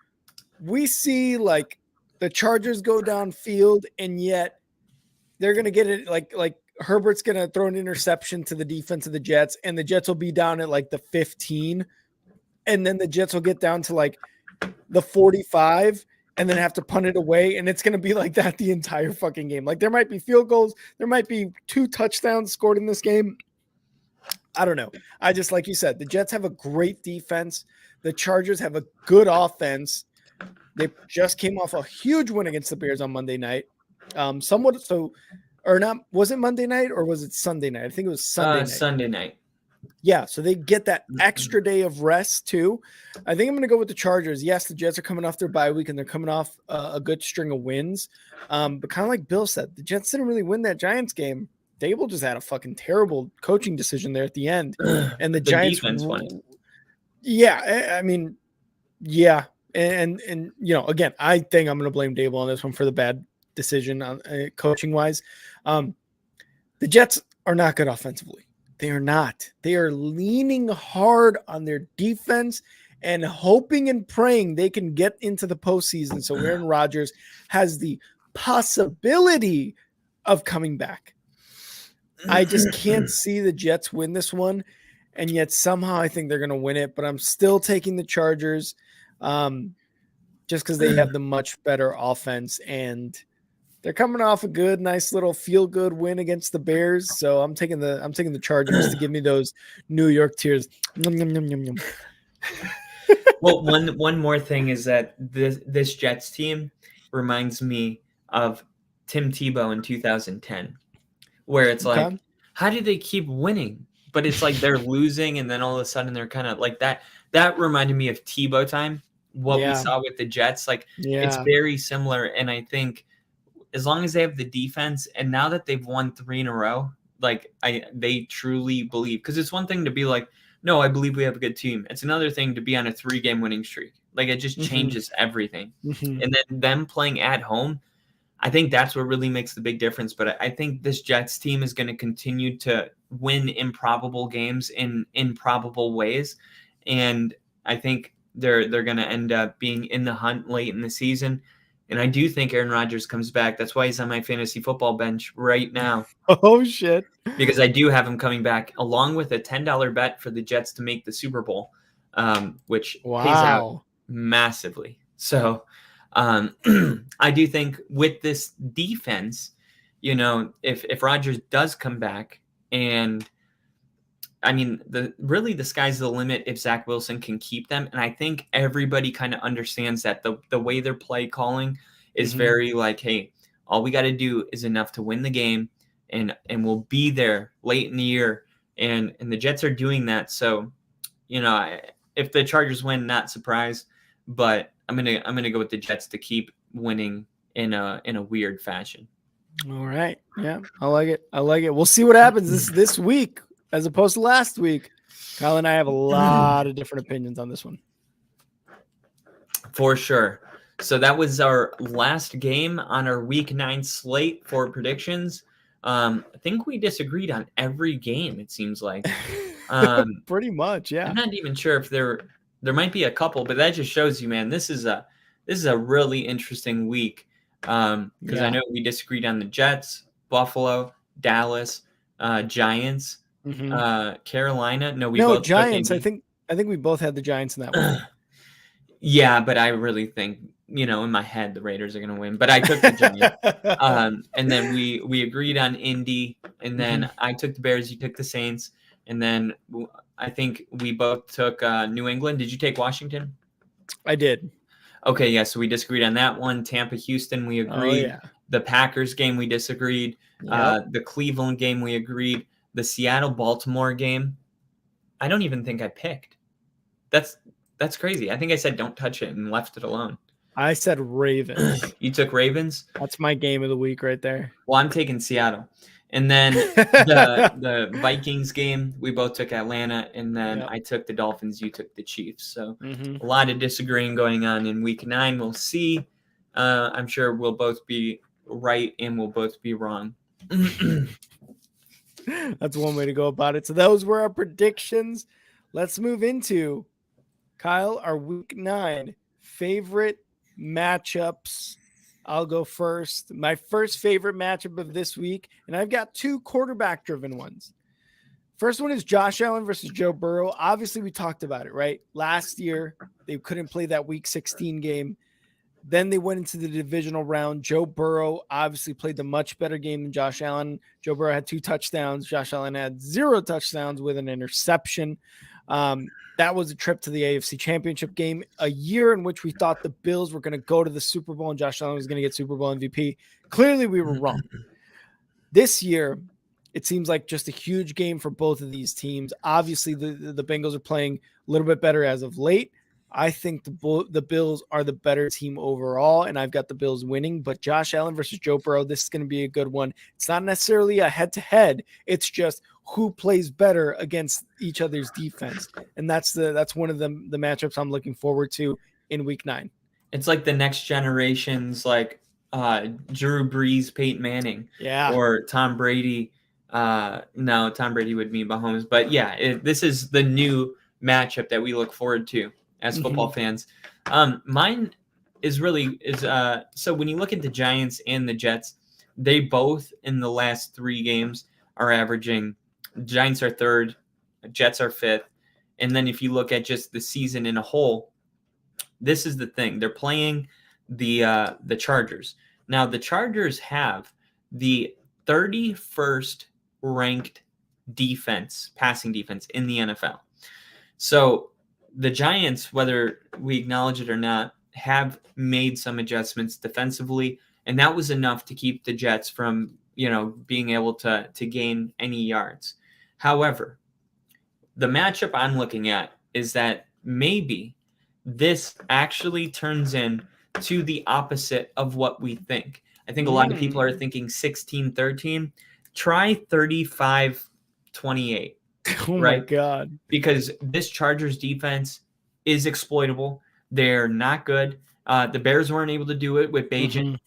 we see like the Chargers go downfield and yet they're going to get it like Herbert's going to throw an interception to the defense of the Jets, and the Jets will be down at like the 15, and then the Jets will get down to like the 45, and then have to punt it away. And it's going to be like that the entire fucking game. Like there might be field goals. There might be 2 touchdowns scored in this game. I don't know. I just, like you said, the Jets have a great defense. The Chargers have a good offense. They just came off a huge win against the Bears on Monday night. Somewhat so, or not, was it Monday night or was it Sunday night? I think it was Sunday night. Sunday night. Yeah, so they get that extra day of rest too. I think I'm going to go with the Chargers. Yes, the Jets are coming off their bye week and they're coming off a good string of wins. But kind of like Bill said, the Jets didn't really win that Giants game. Dable just had a fucking terrible coaching decision there at the end, and the Giants defense won. Yeah, I mean, yeah, and you know, again, I think I'm going to blame Dable on this one for the bad decision on coaching wise. The Jets are not good offensively. They are not. They are leaning hard on their defense and hoping and praying they can get into the postseason. So Aaron Rodgers has the possibility of coming back. I just can't see the Jets win this one. And yet somehow I think they're going to win it, but I'm still taking the Chargers just because they have the much better offense and they're coming off a good, nice little feel-good win against the Bears. So I'm taking the Chargers to give me those New York tears. Well, one more thing is that this Jets team reminds me of Tim Tebow in 2010, where it's like, how do they keep winning? But it's like they're losing, and then all of a sudden they're kind of like that. That reminded me of Tebow time, what we saw with the Jets. Like it's very similar, and I think as long as they have the defense, and now that they've won 3 in a row, like they truly believe. Because it's one thing to be like, no, I believe we have a good team. It's another thing to be on a 3-game winning streak. Like it just changes everything. And then them playing at home, I think that's what really makes the big difference. But I think this Jets team is going to continue to win improbable games in improbable ways. And I think they're going to end up being in the hunt late in the season. And I do think Aaron Rodgers comes back. That's why he's on my fantasy football bench right now. Oh, shit. Because I do have him coming back, along with a $10 bet for the Jets to make the Super Bowl, which pays out massively. So I do think with this defense, you know, if Rodgers does come back, and I mean, the sky's the limit if Zach Wilson can keep them. And I think everybody kind of understands that the way their play calling is very like, hey, all we got to do is enough to win the game, and we'll be there late in the year. And the Jets are doing that. So, you know, if the Chargers win, not surprised, but I'm gonna go with the Jets to keep winning in a weird fashion. All right. Yeah, I like it. We'll see what happens this week as opposed to last week. Kyle and I have a lot of different opinions on this one. For sure. So that was our last game on our Week 9 slate for predictions. I think we disagreed on every game, it seems like. Pretty much, yeah. I'm not even sure if there might be a couple, but that just shows you, man, this is a really interesting week. Because I know we disagreed on the Jets, Buffalo, Dallas, Giants, Carolina. No, we both Giants. I think we both had the Giants in that one. Yeah, but I really think, you know, in my head the Raiders are going to win. But I took the Giants, and then we agreed on Indy, and then I took the Bears, you took the Saints, and then I think we both took New England. Did you take Washington? I did. Okay, yeah, so we disagreed on that one. Tampa, Houston, we agreed. Oh, yeah. The Packers game, we disagreed. Yep. The Cleveland game, we agreed. The Seattle-Baltimore game, I don't even think I picked. That's crazy. I think I said don't touch it and left it alone. I said Ravens. You took Ravens? That's my game of the week right there. Well, I'm taking Seattle. And then the Vikings game, we both took Atlanta, and then I took the Dolphins, you took the Chiefs. So a lot of disagreeing going on in Week 9. We'll see. I'm sure we'll both be right and we'll both be wrong. That's one way to go about it. So those were our predictions. Let's move into, Kyle, our Week 9 favorite matchups. I'll go first. My first favorite matchup of this week, and I've got 2 quarterback-driven ones. First one is Josh Allen versus Joe Burrow. Obviously, we talked about it, right? Last year, they couldn't play that Week 16 game. Then they went into the divisional round. Joe Burrow obviously played the much better game than Josh Allen. Joe Burrow had 2 touchdowns. Josh Allen had 0 touchdowns with an interception. That was a trip to the AFC Championship game, a year in which we thought the Bills were going to go to the Super Bowl and Josh Allen was going to get Super Bowl MVP. Clearly, we were wrong. This year, it seems like just a huge game for both of these teams. Obviously, the Bengals are playing a little bit better as of late. I think the Bills are the better team overall, and I've got the Bills winning. But Josh Allen versus Joe Burrow, this is going to be a good one. It's not necessarily a head-to-head. It's just who plays better against each other's defense, and that's one of the matchups I'm looking forward to in Week 9. It's like the next generation's like Drew Brees, Peyton Manning, or Tom Brady. No, Tom Brady would mean Mahomes, but yeah, this is the new matchup that we look forward to as football fans. Mine is so when you look at the Giants and the Jets, they both in the last 3 games are averaging. Giants are 3rd, Jets are 5th, and then if you look at just the season in a whole, this is the thing. They're playing the Chargers. Now the Chargers have the 31st ranked passing defense in the NFL. So the Giants, whether we acknowledge it or not, have made some adjustments defensively, and that was enough to keep the Jets from, being able to gain any yards. However, the matchup I'm looking at is that maybe this actually turns in to the opposite of what we think. I think a lot of people are thinking 16-13. Try 35-28. Oh right? My God. Because this Chargers defense is exploitable. They're not good. The Bears weren't able to do it with Bagent,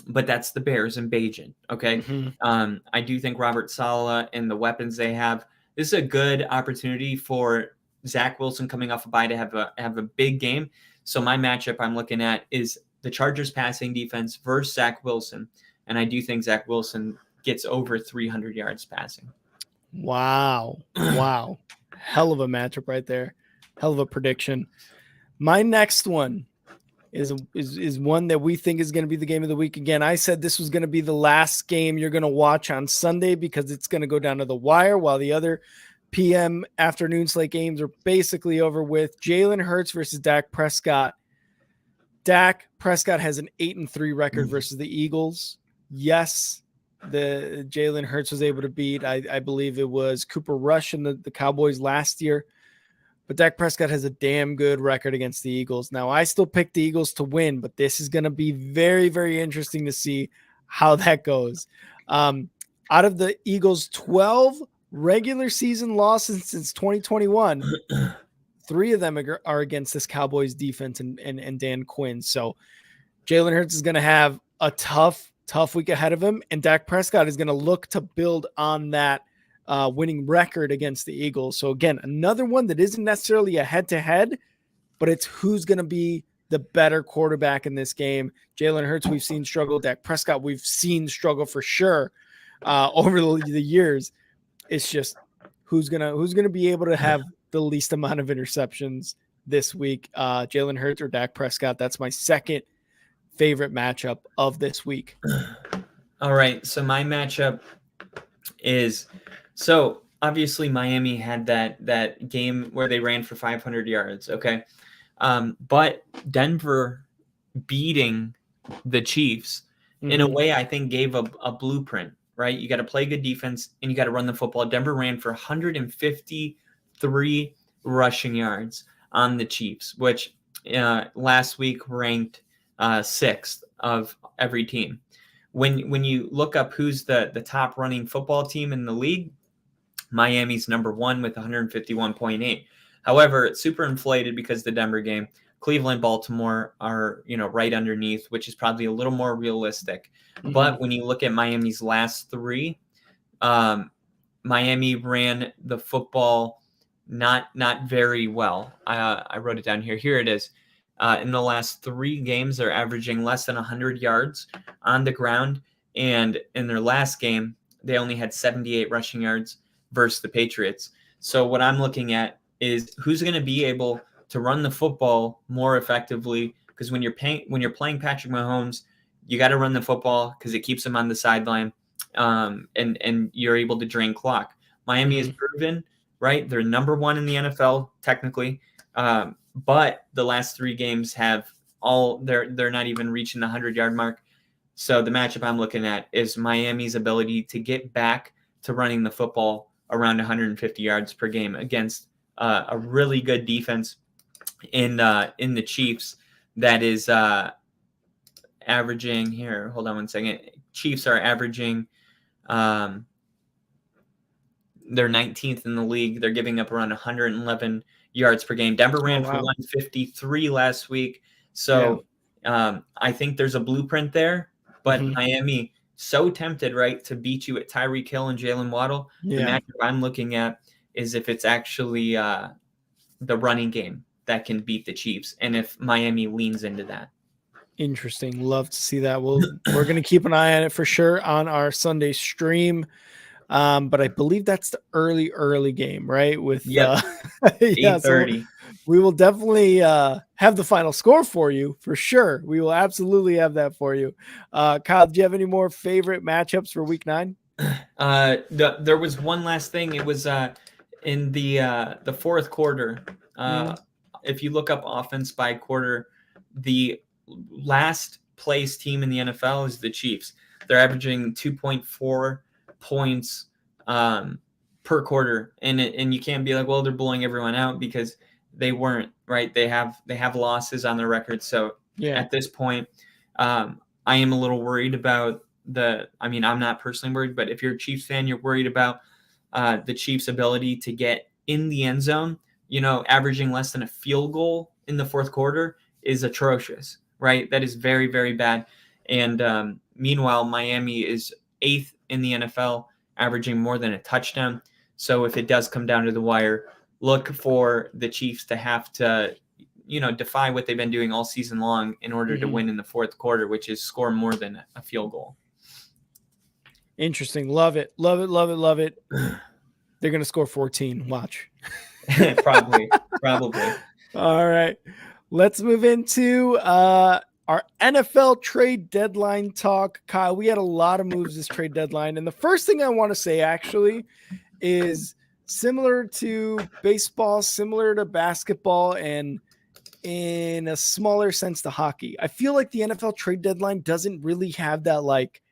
but that's the Bears and Bagent, okay? I do think Robert Saleh and the weapons they have, this is a good opportunity for Zach Wilson coming off a bye to have a big game. So my matchup I'm looking at is the Chargers passing defense versus Zach Wilson, and I do think Zach Wilson gets over 300 yards passing. Wow. Hell of a matchup right there. Hell of a prediction. My next one is one that we think is going to be the game of the week. Again, I said this was going to be the last game you're going to watch on Sunday because it's going to go down to the wire while the other PM afternoon slate games are basically over with. Jalen Hurts versus Dak Prescott. Dak Prescott has an 8-3 record versus the Eagles. Yes, the Jalen Hurts was able to beat, I believe it was Cooper Rush and the Cowboys last year. But Dak Prescott has a damn good record against the Eagles. Now, I still pick the Eagles to win, but this is going to be very, very interesting to see how that goes. Out of the Eagles' 12 regular season losses since 2021, 3 of them are against this Cowboys defense and Dan Quinn. So Jalen Hurts is going to have a tough week ahead of him, and Dak Prescott is going to look to build on that winning record against the Eagles. So again, another one that isn't necessarily a head-to-head, but it's who's going to be the better quarterback in this game. Jalen Hurts, we've seen struggle. Dak Prescott, we've seen struggle for sure over the years. It's just who's gonna be able to have the least amount of interceptions this week. Jalen Hurts or Dak Prescott. That's my second favorite matchup of this week. All right, so my matchup is. So obviously Miami had that game where they ran for 500 yards, okay? But Denver beating the Chiefs in a way I think gave a blueprint, right? You got to play good defense and you got to run the football. Denver ran for 153 rushing yards on the Chiefs, which last week ranked 6th of every team. When you look up who's the top running football team in the league, Miami's number 1 with 151.8. However, it's super inflated because the Denver game. Cleveland, Baltimore are, right underneath, which is probably a little more realistic. But when you look at Miami's last 3, Miami ran the football not very well. I wrote it down here. Here it is. In the last 3 games, they're averaging less than 100 yards on the ground. And in their last game, they only had 78 rushing yards versus the Patriots. So what I'm looking at is who's going to be able to run the football more effectively because when you're playing Patrick Mahomes, you got to run the football because it keeps him on the sideline, and you're able to drain clock. Miami has proven, right? They're number one in the NFL technically, but the last 3 games have they're not even reaching the 100-yard mark. So the matchup I'm looking at is Miami's ability to get back to running the football around 150 yards per game against a really good defense in the Chiefs that is averaging here. Hold on one second. Chiefs are averaging they're 19th in the league. They're giving up around 111 yards per game. Denver ran for 153 last week. So I think there's a blueprint there, but Miami so tempted, right, to beat you at Tyreek Hill and Jalen Waddle. The matchup I'm looking at is if it's actually the running game that can beat the Chiefs, and if Miami leans into that. Interesting. Love to see that. We're going to keep an eye on it for sure on our Sunday stream. But I believe that's the early game, right? With 8:30. So we will definitely have the final score for you for sure. We will absolutely have that for you. Kyle, do you have any more favorite matchups for Week 9? There was one last thing. It was in the fourth quarter. If you look up offense by quarter, the last place team in the NFL is the Chiefs. They're averaging 2.4 points per quarter, and you can't be like, well, they're blowing everyone out, because they weren't, right? They have losses on their record. So at this point, I am a little worried about I'm not personally worried, but if you're a Chiefs fan, you're worried about the Chiefs' ability to get in the end zone. Averaging less than a field goal in the fourth quarter is atrocious, right? That is very, very bad. And meanwhile, Miami is 8th in the NFL, averaging more than a touchdown. So if it does come down to the wire, look for the Chiefs to have to, defy what they've been doing all season long in order to win in the fourth quarter, which is score more than a field goal. Interesting. Love it. Love it. Love it. Love it. They're going to score 14. Watch. Probably. All right. Let's move into our NFL trade deadline talk. Kyle, we had a lot of moves this trade deadline. And the first thing I want to say actually is similar to baseball, similar to basketball, and in a smaller sense to hockey. I feel like the NFL trade deadline doesn't really have that like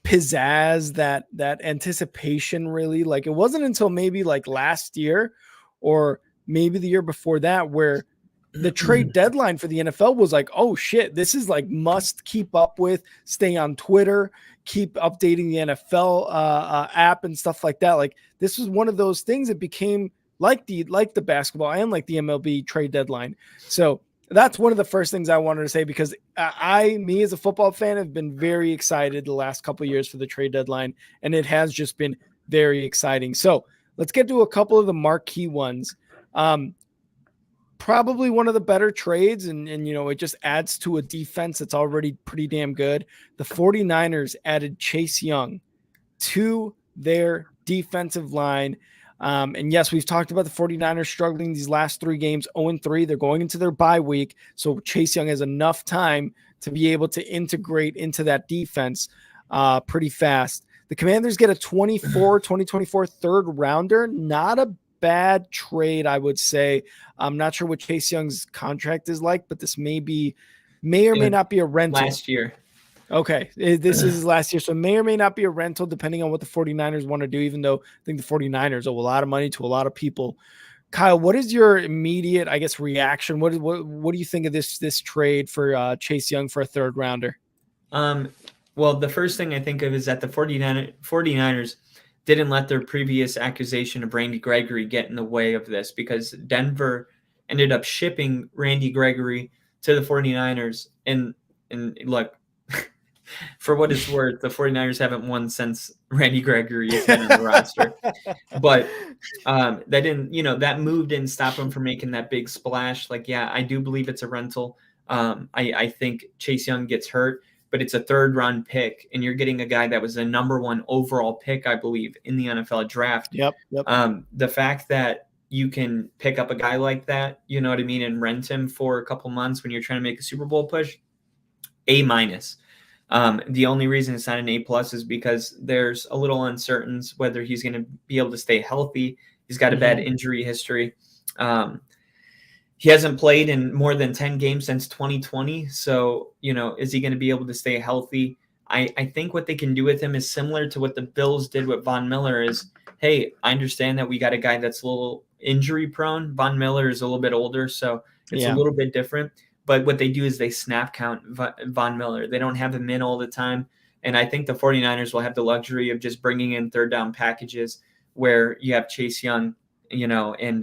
pizzazz, that anticipation really. Like it wasn't until maybe like last year or maybe the year before that where the trade deadline for the NFL was like, oh shit, this is like must keep up with, stay on Twitter, keep updating the NFL app and stuff like that. Like this was one of those things that became like the basketball and like the MLB trade deadline. So that's one of the first things I wanted to say, because me as a football fan have been very excited the last couple of years for the trade deadline, and it has just been very exciting. So let's get to a couple of the marquee ones. Probably one of the better trades, and it just adds to a defense that's already pretty damn good. The 49ers added Chase Young to their defensive line. And yes, we've talked about the 49ers struggling these last 3 games, 0-3. They're going into their bye week, so Chase Young has enough time to be able to integrate into that defense pretty fast. The Commanders get a 2024 third rounder. Not a bad trade, I would say. I'm not sure what Chase Young's contract is like, but this may or may not be a rental. Last year. Okay, this is his last year, so may or may not be a rental depending on what the 49ers want to do, even though I think the 49ers owe a lot of money to a lot of people. Kyle, what is your immediate, I guess, reaction? What do you think of this trade for Chase Young for a third rounder? Well, the first thing I think of is that the 49ers didn't let their previous accusation of Randy Gregory get in the way of this, because Denver ended up shipping Randy Gregory to the 49ers. And look, for what it's worth, the 49ers haven't won since Randy Gregory has been on the roster. But that move didn't stop him from making that big splash. Like, yeah, I do believe it's a rental. I think Chase Young gets hurt, but it's a third-round pick, and you're getting a guy that was the number 1 overall pick, I believe, in the NFL draft. Yep. The fact that you can pick up a guy like that, you know what I mean, and rent him for a couple months when you're trying to make a Super Bowl push, A minus. The only reason it's not an A+ is because there's a little uncertain whether he's going to be able to stay healthy. He's got a bad injury history. He hasn't played in more than 10 games since 2020. So, is he going to be able to stay healthy? I think what they can do with him is similar to what the Bills did with Von Miller is, hey, I understand that we got a guy that's a little injury prone. Von Miller is a little bit older, so it's a little bit different. But what they do is they snap count Von Miller. They don't have him in all the time. And I think the 49ers will have the luxury of just bringing in third down packages where you have Chase Young, and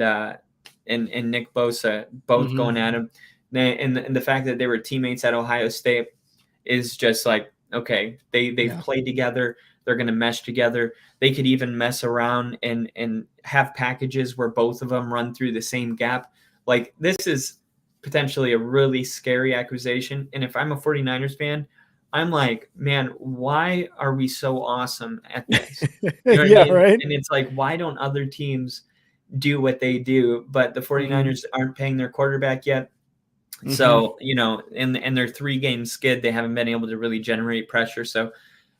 Nick Bosa both going at him. And the fact that they were teammates at Ohio State is just like, okay, they've played together. They're going to mesh together. They could even mess around and have packages where both of them run through the same gap. Like, this is potentially a really scary acquisition. And if I'm a 49ers fan, I'm like, man, why are we so awesome at this? You know what I mean? Right. And it's like, why don't other teams do what they do? But the 49ers aren't paying their quarterback yet. So, in their 3-game skid, they haven't been able to really generate pressure. So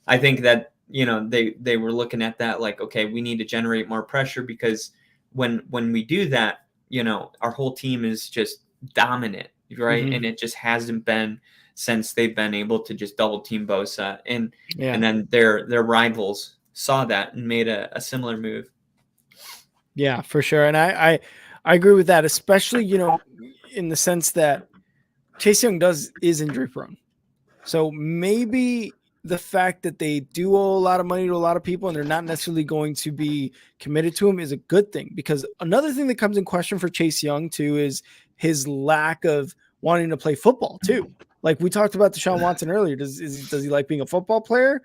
I think that, they were looking at that like, okay, we need to generate more pressure, because when we do that, our whole team is just dominant, right? And it just hasn't been since they've been able to just double team Bosa, and then their rivals saw that and made a similar move. Yeah, for sure. And I agree with that, especially, in the sense that Chase Young is injury prone. So maybe the fact that they do owe a lot of money to a lot of people and they're not necessarily going to be committed to him is a good thing, because another thing that comes in question for Chase Young too is his lack of wanting to play football too. Like we talked about Deshaun Watson earlier. Does he like being a football player?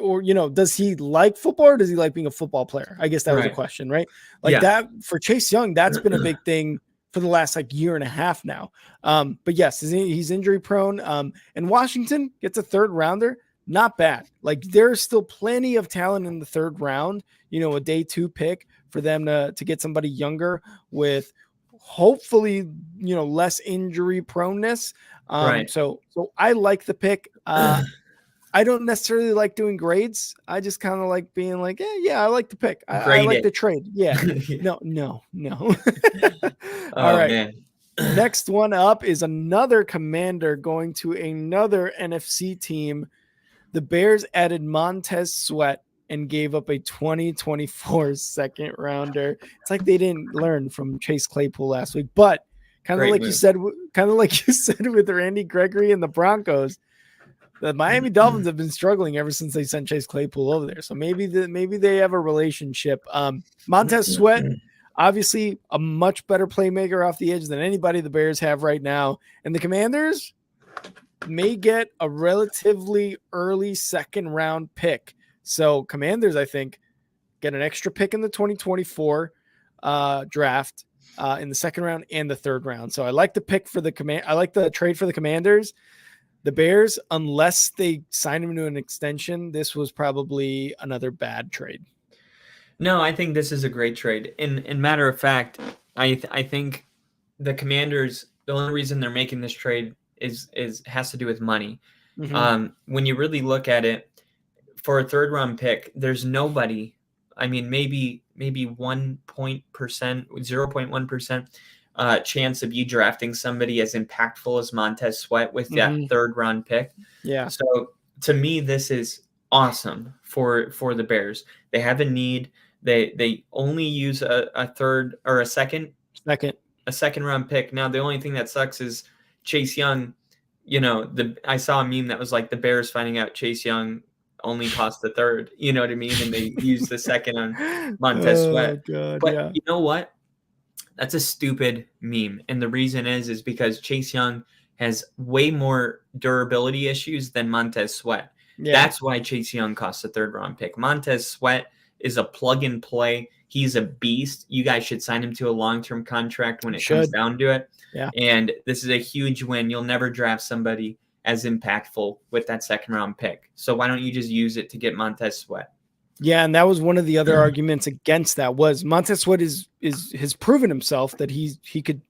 Or does he like football, or does he like being a football player? I guess that was a question, right? Like that for Chase Young, that's been a big thing for the last year and a half now. But yes, he's injury prone. And Washington gets a 3rd rounder. Not bad. Like, there's still plenty of talent in the 3rd round, a day 2 pick for them to get somebody younger with hopefully, less injury proneness. So I like the pick. I don't necessarily like doing grades. I just kind of like being like, I like the pick. I like the trade. Yeah. No. All right. Man. Next one up is another Commander going to another NFC team. The Bears added Montez Sweat and gave up a 2024 2nd rounder. It's like they didn't learn from Chase Claypool last week, but kind of like you said with Randy Gregory and the Broncos, the Miami Dolphins have been struggling ever since they sent Chase Claypool over there. So maybe they have a relationship. Montez Sweat, obviously a much better playmaker off the edge than anybody the Bears have right now. And the Commanders may get a relatively early 2nd round pick. So Commanders, I think, get an extra pick in the 2024 draft in the 2nd round and the 3rd round. So I like the pick for I like the trade for the Commanders. The Bears, unless they sign him to an extension, this was probably another bad trade. No, I think this is a great trade. In matter of fact, I think the Commanders, the only reason they're making this trade has to do with money. When you really look at it, for a 3rd round pick, there's nobody. I mean, maybe 0.1% chance of you drafting somebody as impactful as Montez Sweat with that 3rd round pick. Yeah. So to me, this is awesome for the Bears. They have a need. They only use a 3rd or a 2nd round pick. Now, the only thing that sucks is Chase Young. I saw a meme that was like the Bears finding out Chase Young only cost the 3rd. You know what I mean? And they used the 2nd on Montez Sweat. God, but you know what? That's a stupid meme. And the reason is because Chase Young has way more durability issues than Montez Sweat. Yeah. That's why Chase Young costs a 3rd round pick. Montez Sweat is a plug and play. He's a beast. You guys should sign him to a long-term contract when it comes down to it. Yeah. And this is a huge win. You'll never draft somebody as impactful with that 2nd round pick. So why don't you just use it to get Montez Sweat? Yeah, and that was one of the other arguments against that was Montez Sweat has proven himself that he could,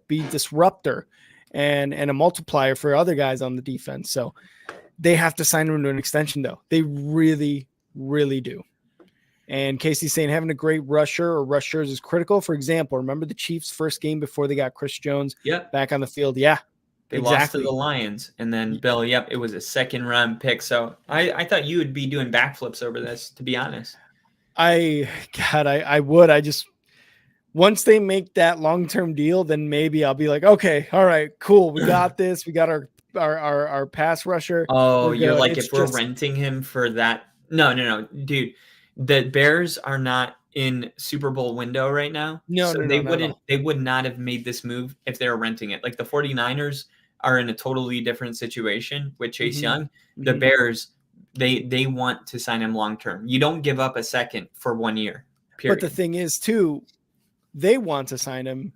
be disruptor and a multiplier for other guys on the defense. So they have to sign him to an extension though. They really, really do. And Casey's saying having a great rusher or rushers is critical. For example, remember the Chiefs' first game before they got Chris Jones back on the field? Yeah, they lost to the Lions. And then Bill, it was a second-round pick. So I thought you would be doing backflips over this, to be honest. I would. I just, once they make that long-term deal, then maybe I'll be like, okay, all right, cool. We got this. We got our pass rusher. Oh, you're like, if we're renting him for that. No, dude. The Bears are not in Super Bowl window right now. They would not have made this move if they were renting it. Like the 49ers are in a totally different situation with Chase Young. The Bears, they want to sign him long term. You don't give up a second for 1 year. Period. But the thing is too, they want to sign him.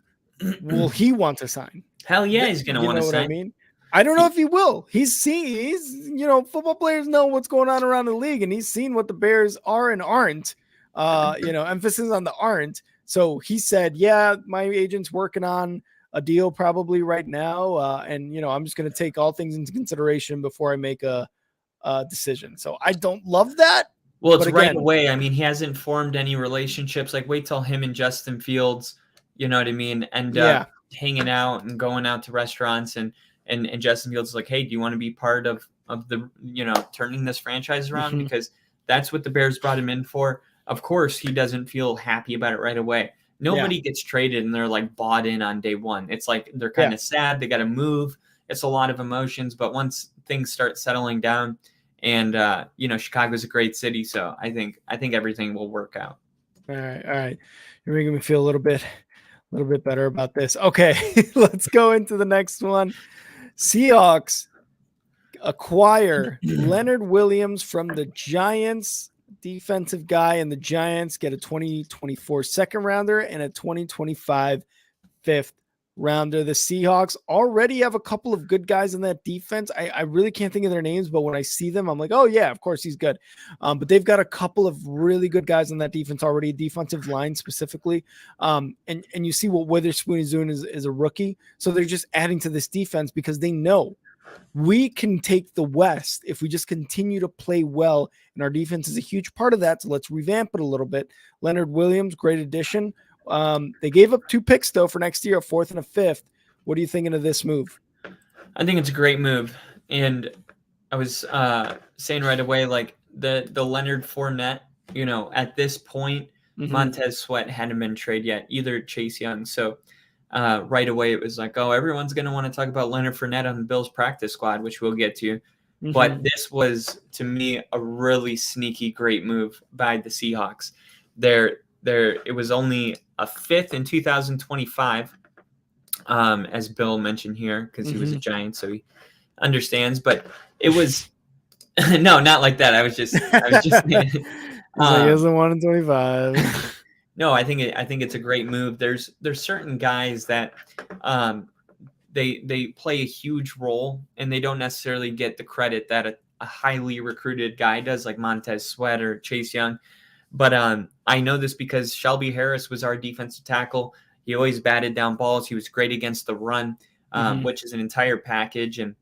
Will he want to sign? Hell yeah, he's gonna want to sign. I mean? I don't know if he will. He's football players know what's going on around the league, and he's seen what the Bears are and aren't. Emphasis on the aren't. So he said, yeah, my agent's working on a deal probably right now. And I'm just going to take all things into consideration before I make a decision. So I don't love that. Well, it's right away. I mean, he hasn't formed any relationships. Like, wait till him and Justin Fields, you know what I mean, end up hanging out and going out to restaurants and Justin Fields is like, hey, do you want to be part of the, turning this franchise around? Because that's what the Bears brought him in for. Of course, he doesn't feel happy about it right away. Nobody gets traded and they're like bought in on day one. It's like they're kind of sad. They got to move. It's a lot of emotions. But once things start settling down and, Chicago's a great city. So I think everything will work out. All right. You're making me feel a little bit better about this. Okay, let's go into the next one. Seahawks acquire Leonard Williams from the Giants, defensive guy, and the Giants get a 2024 second rounder and a 2025 fifth rounder. The Seahawks already have a couple of good guys in that defense. I really can't think of their names, but when I see them, I'm like, oh yeah, of course he's good. But they've got a couple of really good guys on that defense already, defensive line specifically. And you see what Witherspoon is doing as a rookie. So they're just adding to this defense because they know we can take the West if we just continue to play well. And our defense is a huge part of that. So let's revamp it a little bit. Leonard Williams, great addition. They gave up 2 picks though for next year, a 4th and a 5th. What are you thinking of this move? I think it's a great move. And I was saying right away, like the Leonard Fournette, at this point, Montez Sweat hadn't been traded yet, either Chase Young. So right away it was like, oh, everyone's going to want to talk about Leonard Fournette on the Bills practice squad, which we'll get to. But this was, to me, a really sneaky, great move by the Seahawks. It was only a 5th in 2025, as Bill mentioned here, because he was a Giant, so he understands. But it was no, not like that. I was just he hasn't won in 25. No, I think it's a great move. There's certain guys that they play a huge role, and they don't necessarily get the credit that a highly recruited guy does, like Montez Sweat or Chase Young. But I know this because Shelby Harris was our defensive tackle. He always batted down balls. He was great against the run, which is an entire package. And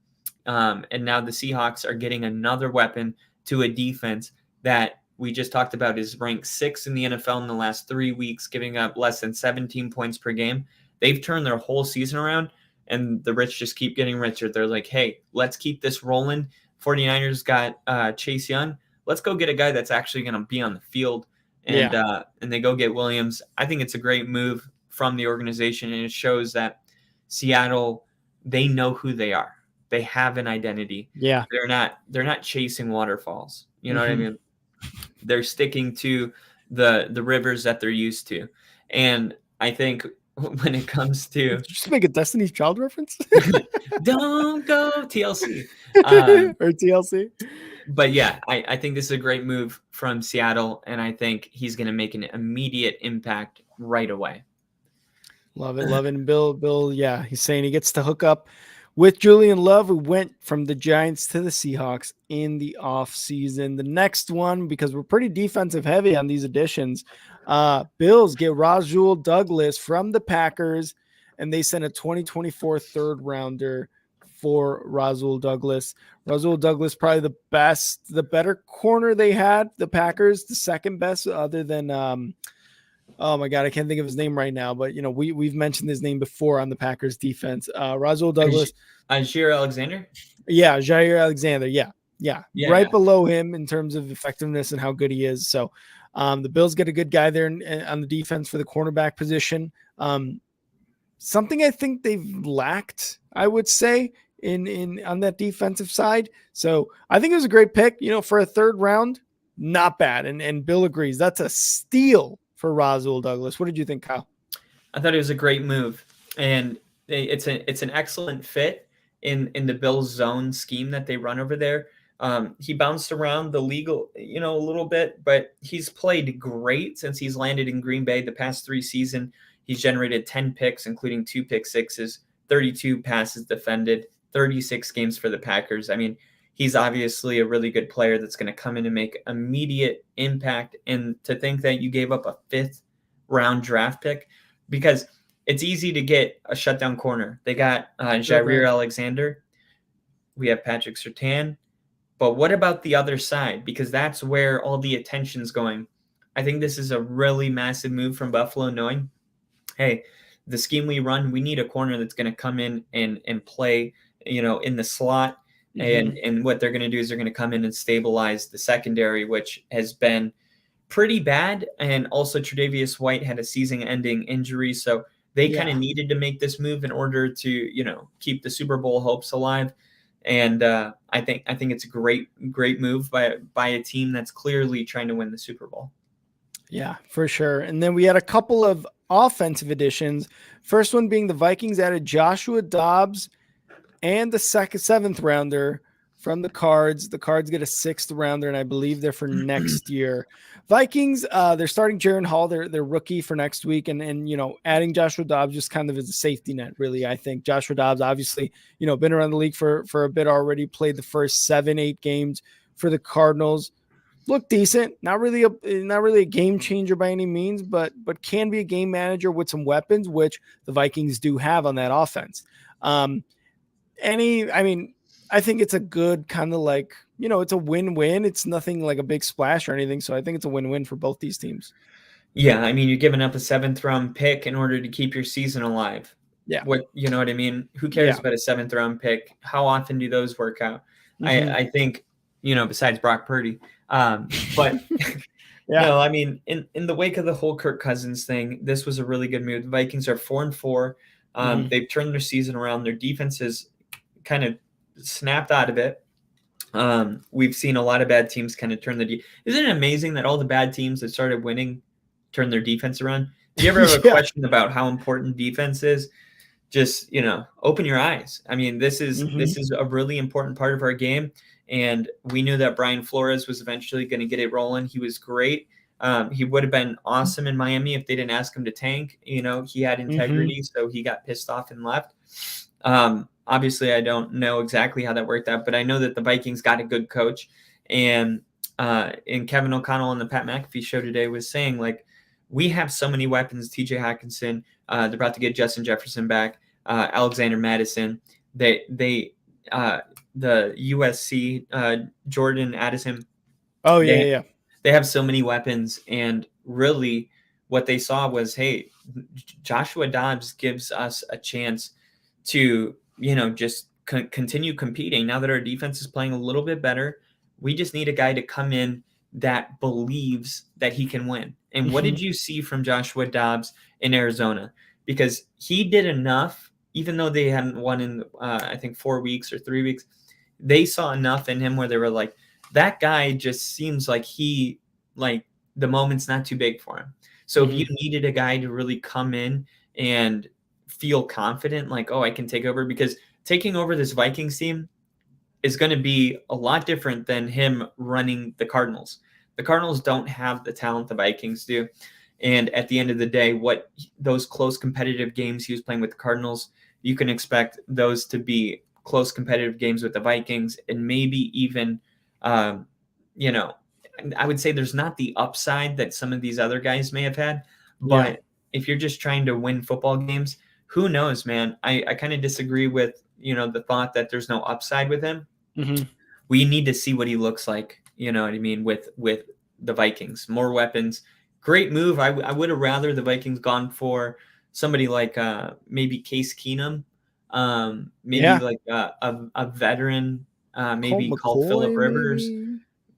now the Seahawks are getting another weapon to a defense that we just talked about is ranked 6th in the NFL in the last 3 weeks, giving up less than 17 points per game. They've turned their whole season around, and the rich just keep getting richer. They're like, hey, let's keep this rolling. 49ers got Chase Young. Let's go get a guy that's actually going to be on the field. And they go get Williams. I think it's a great move from the organization, and it shows that Seattle, they know who they are. They have an identity. Yeah. They're not chasing waterfalls. You know what I mean? They're sticking to the rivers that they're used to. And I think when it comes to Did you just make a Destiny's Child reference? Don't go TLC. Or TLC. But yeah, I think this is a great move from Seattle, and I think he's going to make an immediate impact right away. Love it. And Bill, yeah, he's saying he gets to hook up with Julian Love, who went from the Giants to the Seahawks in the offseason. The next one, because we're pretty defensive heavy on these additions, Bills get Rasul Douglas from the Packers, and they sent a 2024 third rounder for Rasul Douglas. Rasul Douglas, probably the better corner they had, the Packers, the second best other than oh my God, I can't think of his name right now, but we've mentioned his name before on the Packers defense. Rasul Douglas. Jair Alexander? Yeah, Jair Alexander. Yeah. Right Yeah. below him in terms of effectiveness and how good he is. So the Bills get a good guy there on the defense for the cornerback position. Something I think they've lacked, I would say, in on that defensive side. So I think it was a great pick, for a third round, not bad. And Bill agrees. That's a steal for Rasul Douglas. What did you think, Kyle? I thought it was a great move, and it's an excellent fit in the Bills zone scheme that they run over there. He bounced around the league, a little bit, but he's played great since he's landed in Green Bay the past 3 seasons. He's generated 10 picks, including 2 pick sixes, 32 passes defended, 36 games for the Packers. I mean, he's obviously a really good player that's going to come in and make immediate impact. And to think that you gave up a 5th round draft pick, because it's easy to get a shutdown corner. They got Jair Alexander. We have Patrick Surtain. But what about the other side? Because that's where all the attention's going. I think this is a really massive move from Buffalo, knowing, hey, the scheme we run, we need a corner that's going to come in and play, in the slot. And what they're going to do is they're going to come in and stabilize the secondary, which has been pretty bad. And also Tre'Davious White had a season-ending injury, so they kind of needed to make this move in order to, keep the Super Bowl hopes alive. And I think it's a great move by a team that's clearly trying to win the Super Bowl. Yeah, for sure. And then we had a couple of offensive additions. First one being the Vikings added Joshua Dobbs and the 7th rounder from the Cards. The Cards get a 6th rounder, and I believe they're for next year. Vikings, they're starting Jaron Hall, their rookie, for next week, and adding Joshua Dobbs just kind of as a safety net, really. I think Joshua Dobbs, obviously, been around the league for a bit already, played the first 7-8 games for the Cardinals. Looked decent, not really a game changer by any means, but can be a game manager with some weapons, which the Vikings do have on that offense. I think it's a good kind of it's a win-win. It's nothing like a big splash or anything. So I think it's a win-win for both these teams. Yeah. I mean, you're giving up a 7th round pick in order to keep your season alive. Yeah. You know what I mean? Who cares about a 7th round pick? How often do those work out? I think, besides Brock Purdy. But no, I mean, in the wake of the whole Kirk Cousins thing, this was a really good move. The Vikings are 4-4. They've turned their season around. Their defense is kind of snapped out of it. We've seen a lot of bad teams kind of turn Isn't it amazing that all the bad teams that started winning turn their defense around? Do you ever have a question about how important defense is? Just, open your eyes. I mean, this is a really important part of our game. And we knew that Brian Flores was eventually going to get it rolling. He was great. He would have been awesome in Miami if they didn't ask him to tank. He had integrity, so he got pissed off and left. Obviously, I don't know exactly how that worked out, but I know that the Vikings got a good coach. And Kevin O'Connell on the Pat McAfee show today was saying, we have so many weapons. TJ Hawkinson, they're about to get Justin Jefferson back, Alexander Madison. The USC, Jordan Addison. Oh, yeah. They have so many weapons. And really what they saw was, hey, Joshua Dobbs gives us a chance to, just continue competing. Now that our defense is playing a little bit better, we just need a guy to come in that believes that he can win. And what did you see from Joshua Dobbs in Arizona? Because he did enough, even though they hadn't won in, I think, 4 weeks or 3 weeks, they saw enough in him where they were like, that guy just seems like the moment's not too big for him. So if you needed a guy to really come in and feel confident, I can take over, because taking over this Vikings team is going to be a lot different than him running the Cardinals. The Cardinals don't have the talent the Vikings do. And at the end of the day, what those close competitive games he was playing with the Cardinals, you can expect those to be close competitive games with the Vikings, and maybe even, you know, I would say there's not the upside that some of these other guys may have had, but if you're just trying to win football games, who knows, man? I kind of disagree with, the thought that there's no upside with him. Mm-hmm. We need to see what he looks like, you know what I mean, with the Vikings. More weapons. Great move. I would have rather the Vikings gone for somebody like maybe Case Keenum, maybe like a veteran, maybe called Phillip Rivers.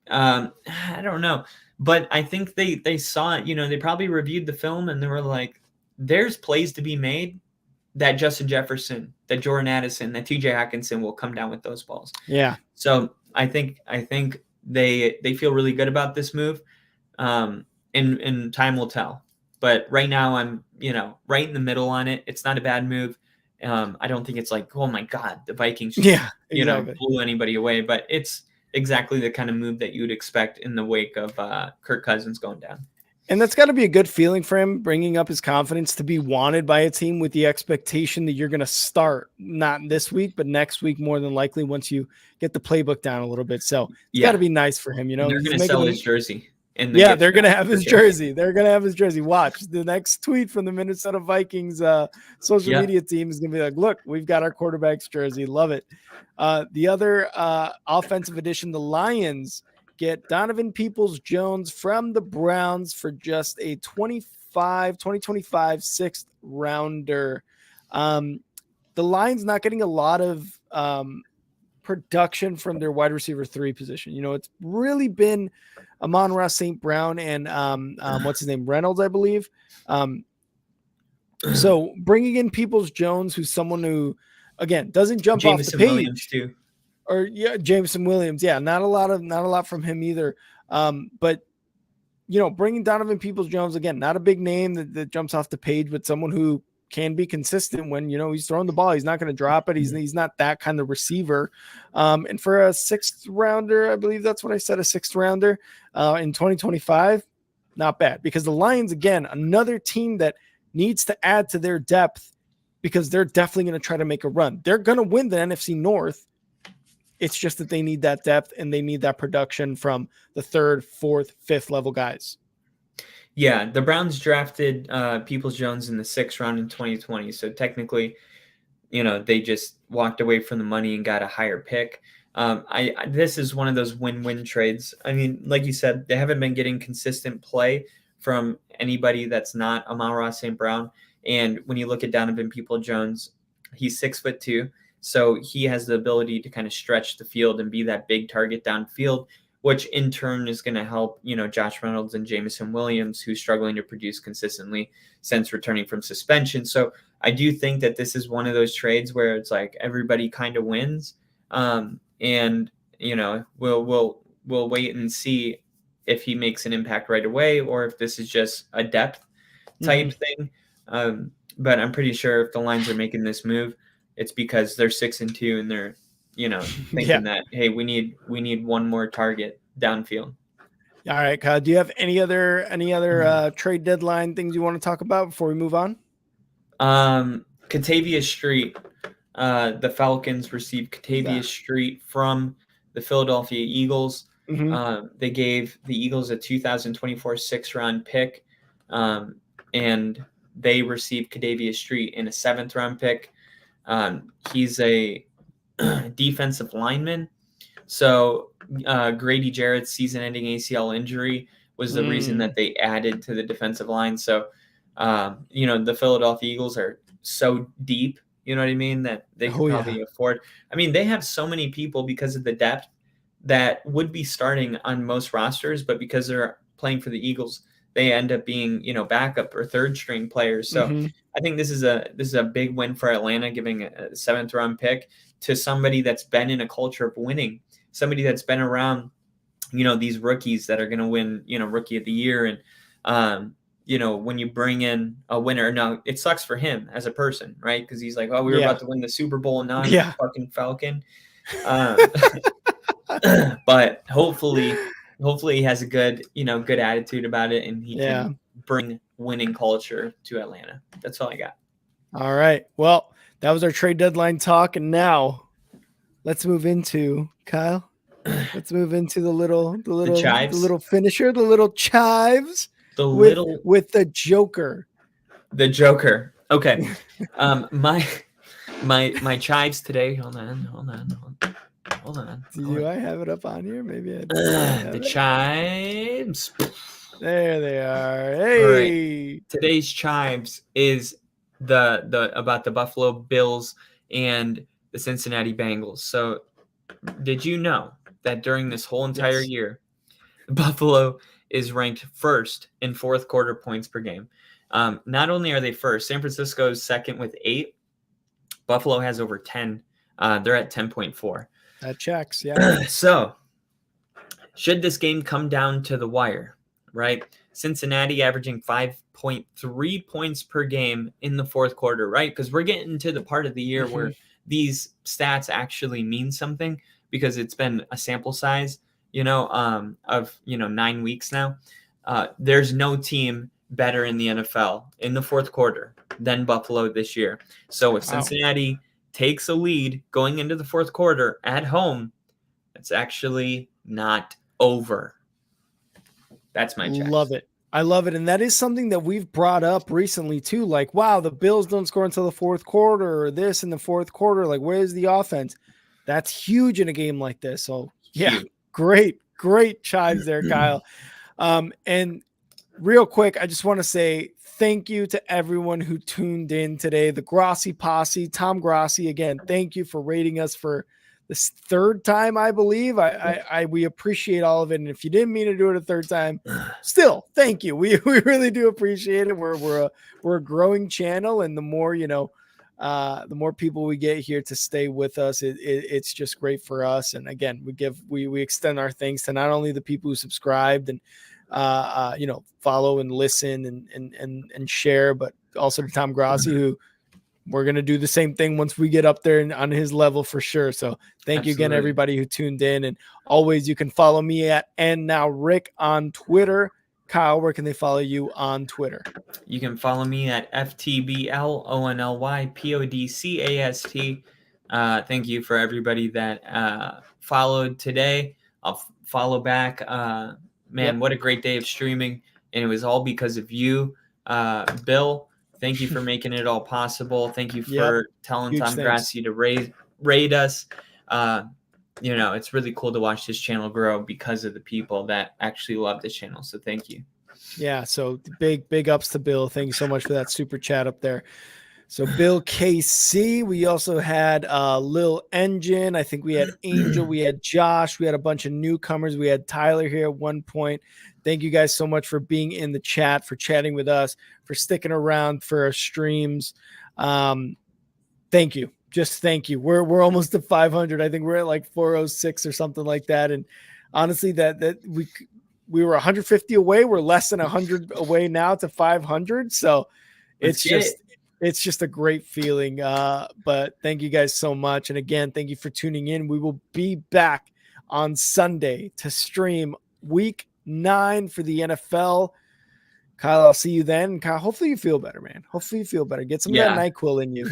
I don't know, but I think they saw it. They probably reviewed the film and they were like, "There's plays to be made that Justin Jefferson, that Jordan Addison, that T.J. Hockenson will come down with those balls." Yeah. So I think they feel really good about this move, and time will tell. But right now I'm right in the middle on it. It's not a bad move. I don't think it's like, oh my God, the Vikings blew anybody away, but it's exactly the kind of move that you would expect in the wake of Kirk Cousins going down. And that's got to be a good feeling for him, bringing up his confidence to be wanted by a team with the expectation that you're going to start not this week, but next week, more than likely, once you get the playbook down a little bit. So it's got to be nice for him. They're going to sell his jersey. They're going to have his jersey. They're going to have his jersey. Watch the next tweet from the Minnesota Vikings social media team is going to be like, look, we've got our quarterback's jersey. Love it. The other offensive addition, the Lions get Donovan Peoples-Jones from the Browns for just a 2025 sixth rounder. The Lions not getting a lot of production from their wide receiver 3 position. It's really been Amon-Ra St. Brown and what's his name? Reynolds, I believe. So bringing in Peoples-Jones, who's someone who, again, doesn't jump off the page. Williams too. Or Jameson Williams. Yeah, not a lot from him either. But bringing Donovan Peoples-Jones, again, not a big name that jumps off the page, but someone who can be consistent when he's throwing the ball. He's not going to drop it. He's not that kind of receiver. And for a 6th rounder, I believe that's what I said, a 6th rounder in 2025, not bad. Because the Lions, again, another team that needs to add to their depth because they're definitely going to try to make a run. They're going to win the NFC North. It's just that they need that depth and they need that production from the 3rd, 4th, 5th level guys. Yeah, the Browns drafted Peoples-Jones in the 6th round in 2020. So technically, they just walked away from the money and got a higher pick. This is one of those win-win trades. I mean, like you said, they haven't been getting consistent play from anybody that's not Amon-Ra St. Brown. And when you look at Donovan Peoples-Jones, he's 6'2". So he has the ability to kind of stretch the field and be that big target downfield, which in turn is going to help, Josh Reynolds and Jameson Williams, who's struggling to produce consistently since returning from suspension. So I do think that this is one of those trades where it's like everybody kind of wins. And, we'll wait and see if he makes an impact right away or if this is just a depth type thing. But I'm pretty sure if the Lions are making this move, it's because they're 6-2 and they're, thinking that, hey, we need one more target downfield. All right, Kyle, do you have any other trade deadline things you want to talk about before we move on? Katavius Street, the Falcons received Katavius Street from the Philadelphia Eagles. They gave the Eagles a 2024 6th round pick, and they received Katavius Street in a 7th round pick. He's a defensive lineman. So Grady Jarrett's season-ending ACL injury was the reason that they added to the defensive line. So, the Philadelphia Eagles are so deep, you know what I mean, that they could probably afford. I mean, they have so many people because of the depth that would be starting on most rosters, but because they're playing for the Eagles, they end up being, backup or 3rd-string players. So I think this is a big win for Atlanta, giving a 7th round pick to somebody that's been in a culture of winning, somebody that's been around, these rookies that are going to win, Rookie of the Year. And, when you bring in a winner, now it sucks for him as a person, right? Because he's like, oh, we were about to win the Super Bowl and now I'm a fucking Falcon. But hopefully he has a good attitude about it and he can bring winning culture to Atlanta. That's all I got. All right. Well, that was our trade deadline talk, and now let's move into Kyle. Let's move into the little finisher, the little chives with the Joker. The Joker. Okay. My chives today. Hold on. Do I have it up on here? Maybe the chives. There they are. Hey. Right. Today's chives is the about the Buffalo Bills and the Cincinnati Bengals. So, did you know that during this whole entire year, Buffalo is ranked first in fourth quarter points per game? Not only are they first, San Francisco is second with 8. Buffalo has over 10. They're at 10.4. That checks, yeah. So, should this game come down to the wire, right? Cincinnati averaging 5.3 points per game in the fourth quarter, right? Because we're getting to the part of the year where these stats actually mean something because it's been a sample size, of 9 weeks now. There's no team better in the NFL in the fourth quarter than Buffalo this year. So if Cincinnati takes a lead going into the fourth quarter at home, it's actually not over. That's my check. Love it. I love it. And that is something that we've brought up recently too. Like, wow, the Bills don't score until the fourth quarter, or this in the fourth quarter. Like, where's the offense? That's huge in a game like this. So yeah, great chives there, Kyle. And real quick, I just want to say thank you to everyone who tuned in today. The Grossi Posse, Tom Grossi, again, thank you for rating us for this third time, I believe. We appreciate all of it. And if you didn't mean to do it a third time, still, thank you. We really do appreciate it. We're a growing channel, and the more, the more people we get here to stay with us, it's just great for us. And again, we extend our thanks to not only the people who subscribed and follow and listen and share, but also to Tom Grossi, who we're going to do the same thing once we get up there and on his level for sure. So thank you again, everybody who tuned in. And always, you can follow me at @andnowrick on Twitter. Kyle, where can they follow you on Twitter? You can follow me at FTBLONLYPODCAST. Thank you for everybody that followed today. I'll follow back. What a great day of streaming. And it was all because of you, Bill. Thank you for making it all possible. Thank you for telling Tom Grossi to rate us. It's really cool to watch this channel grow because of the people that actually love this channel. So thank you. Yeah. So big ups to Bill. Thank you so much for that super chat up there. So Bill KC, we also had Lil Engine. I think we had Angel, we had Josh, we had a bunch of newcomers. We had Tyler here at one point. Thank you guys so much for being in the chat, for chatting with us, for sticking around for our streams. Thank you. Just thank you. We're almost at 500. I think we're at like 406 or something like that. And honestly, that we were 150 away. We're less than 100 away now to 500. So it's just a great feeling. But thank you guys so much. And again, thank you for tuning in. We will be back on Sunday to stream week 9 for the NFL. Kyle, I'll see you then. Kyle, hopefully you feel better, man. Hopefully you feel better. Get some of that NyQuil in you.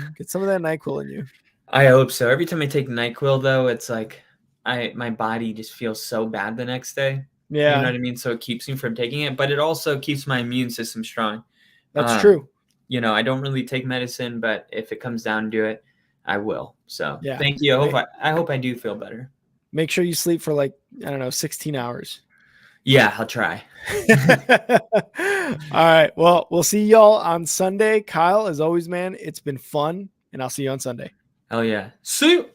I hope so. Every time I take NyQuil, though, it's like my body just feels so bad the next day. Yeah. You know what I mean? So it keeps me from taking it, but it also keeps my immune system strong. That's true. I don't really take medicine, but if it comes down to it, I will. So thank you. I hope I do feel better. Make sure you sleep for 16 hours. Yeah, I'll try. All right. Well, we'll see y'all on Sunday. Kyle, as always, man, it's been fun, and I'll see you on Sunday. Hell yeah. See you.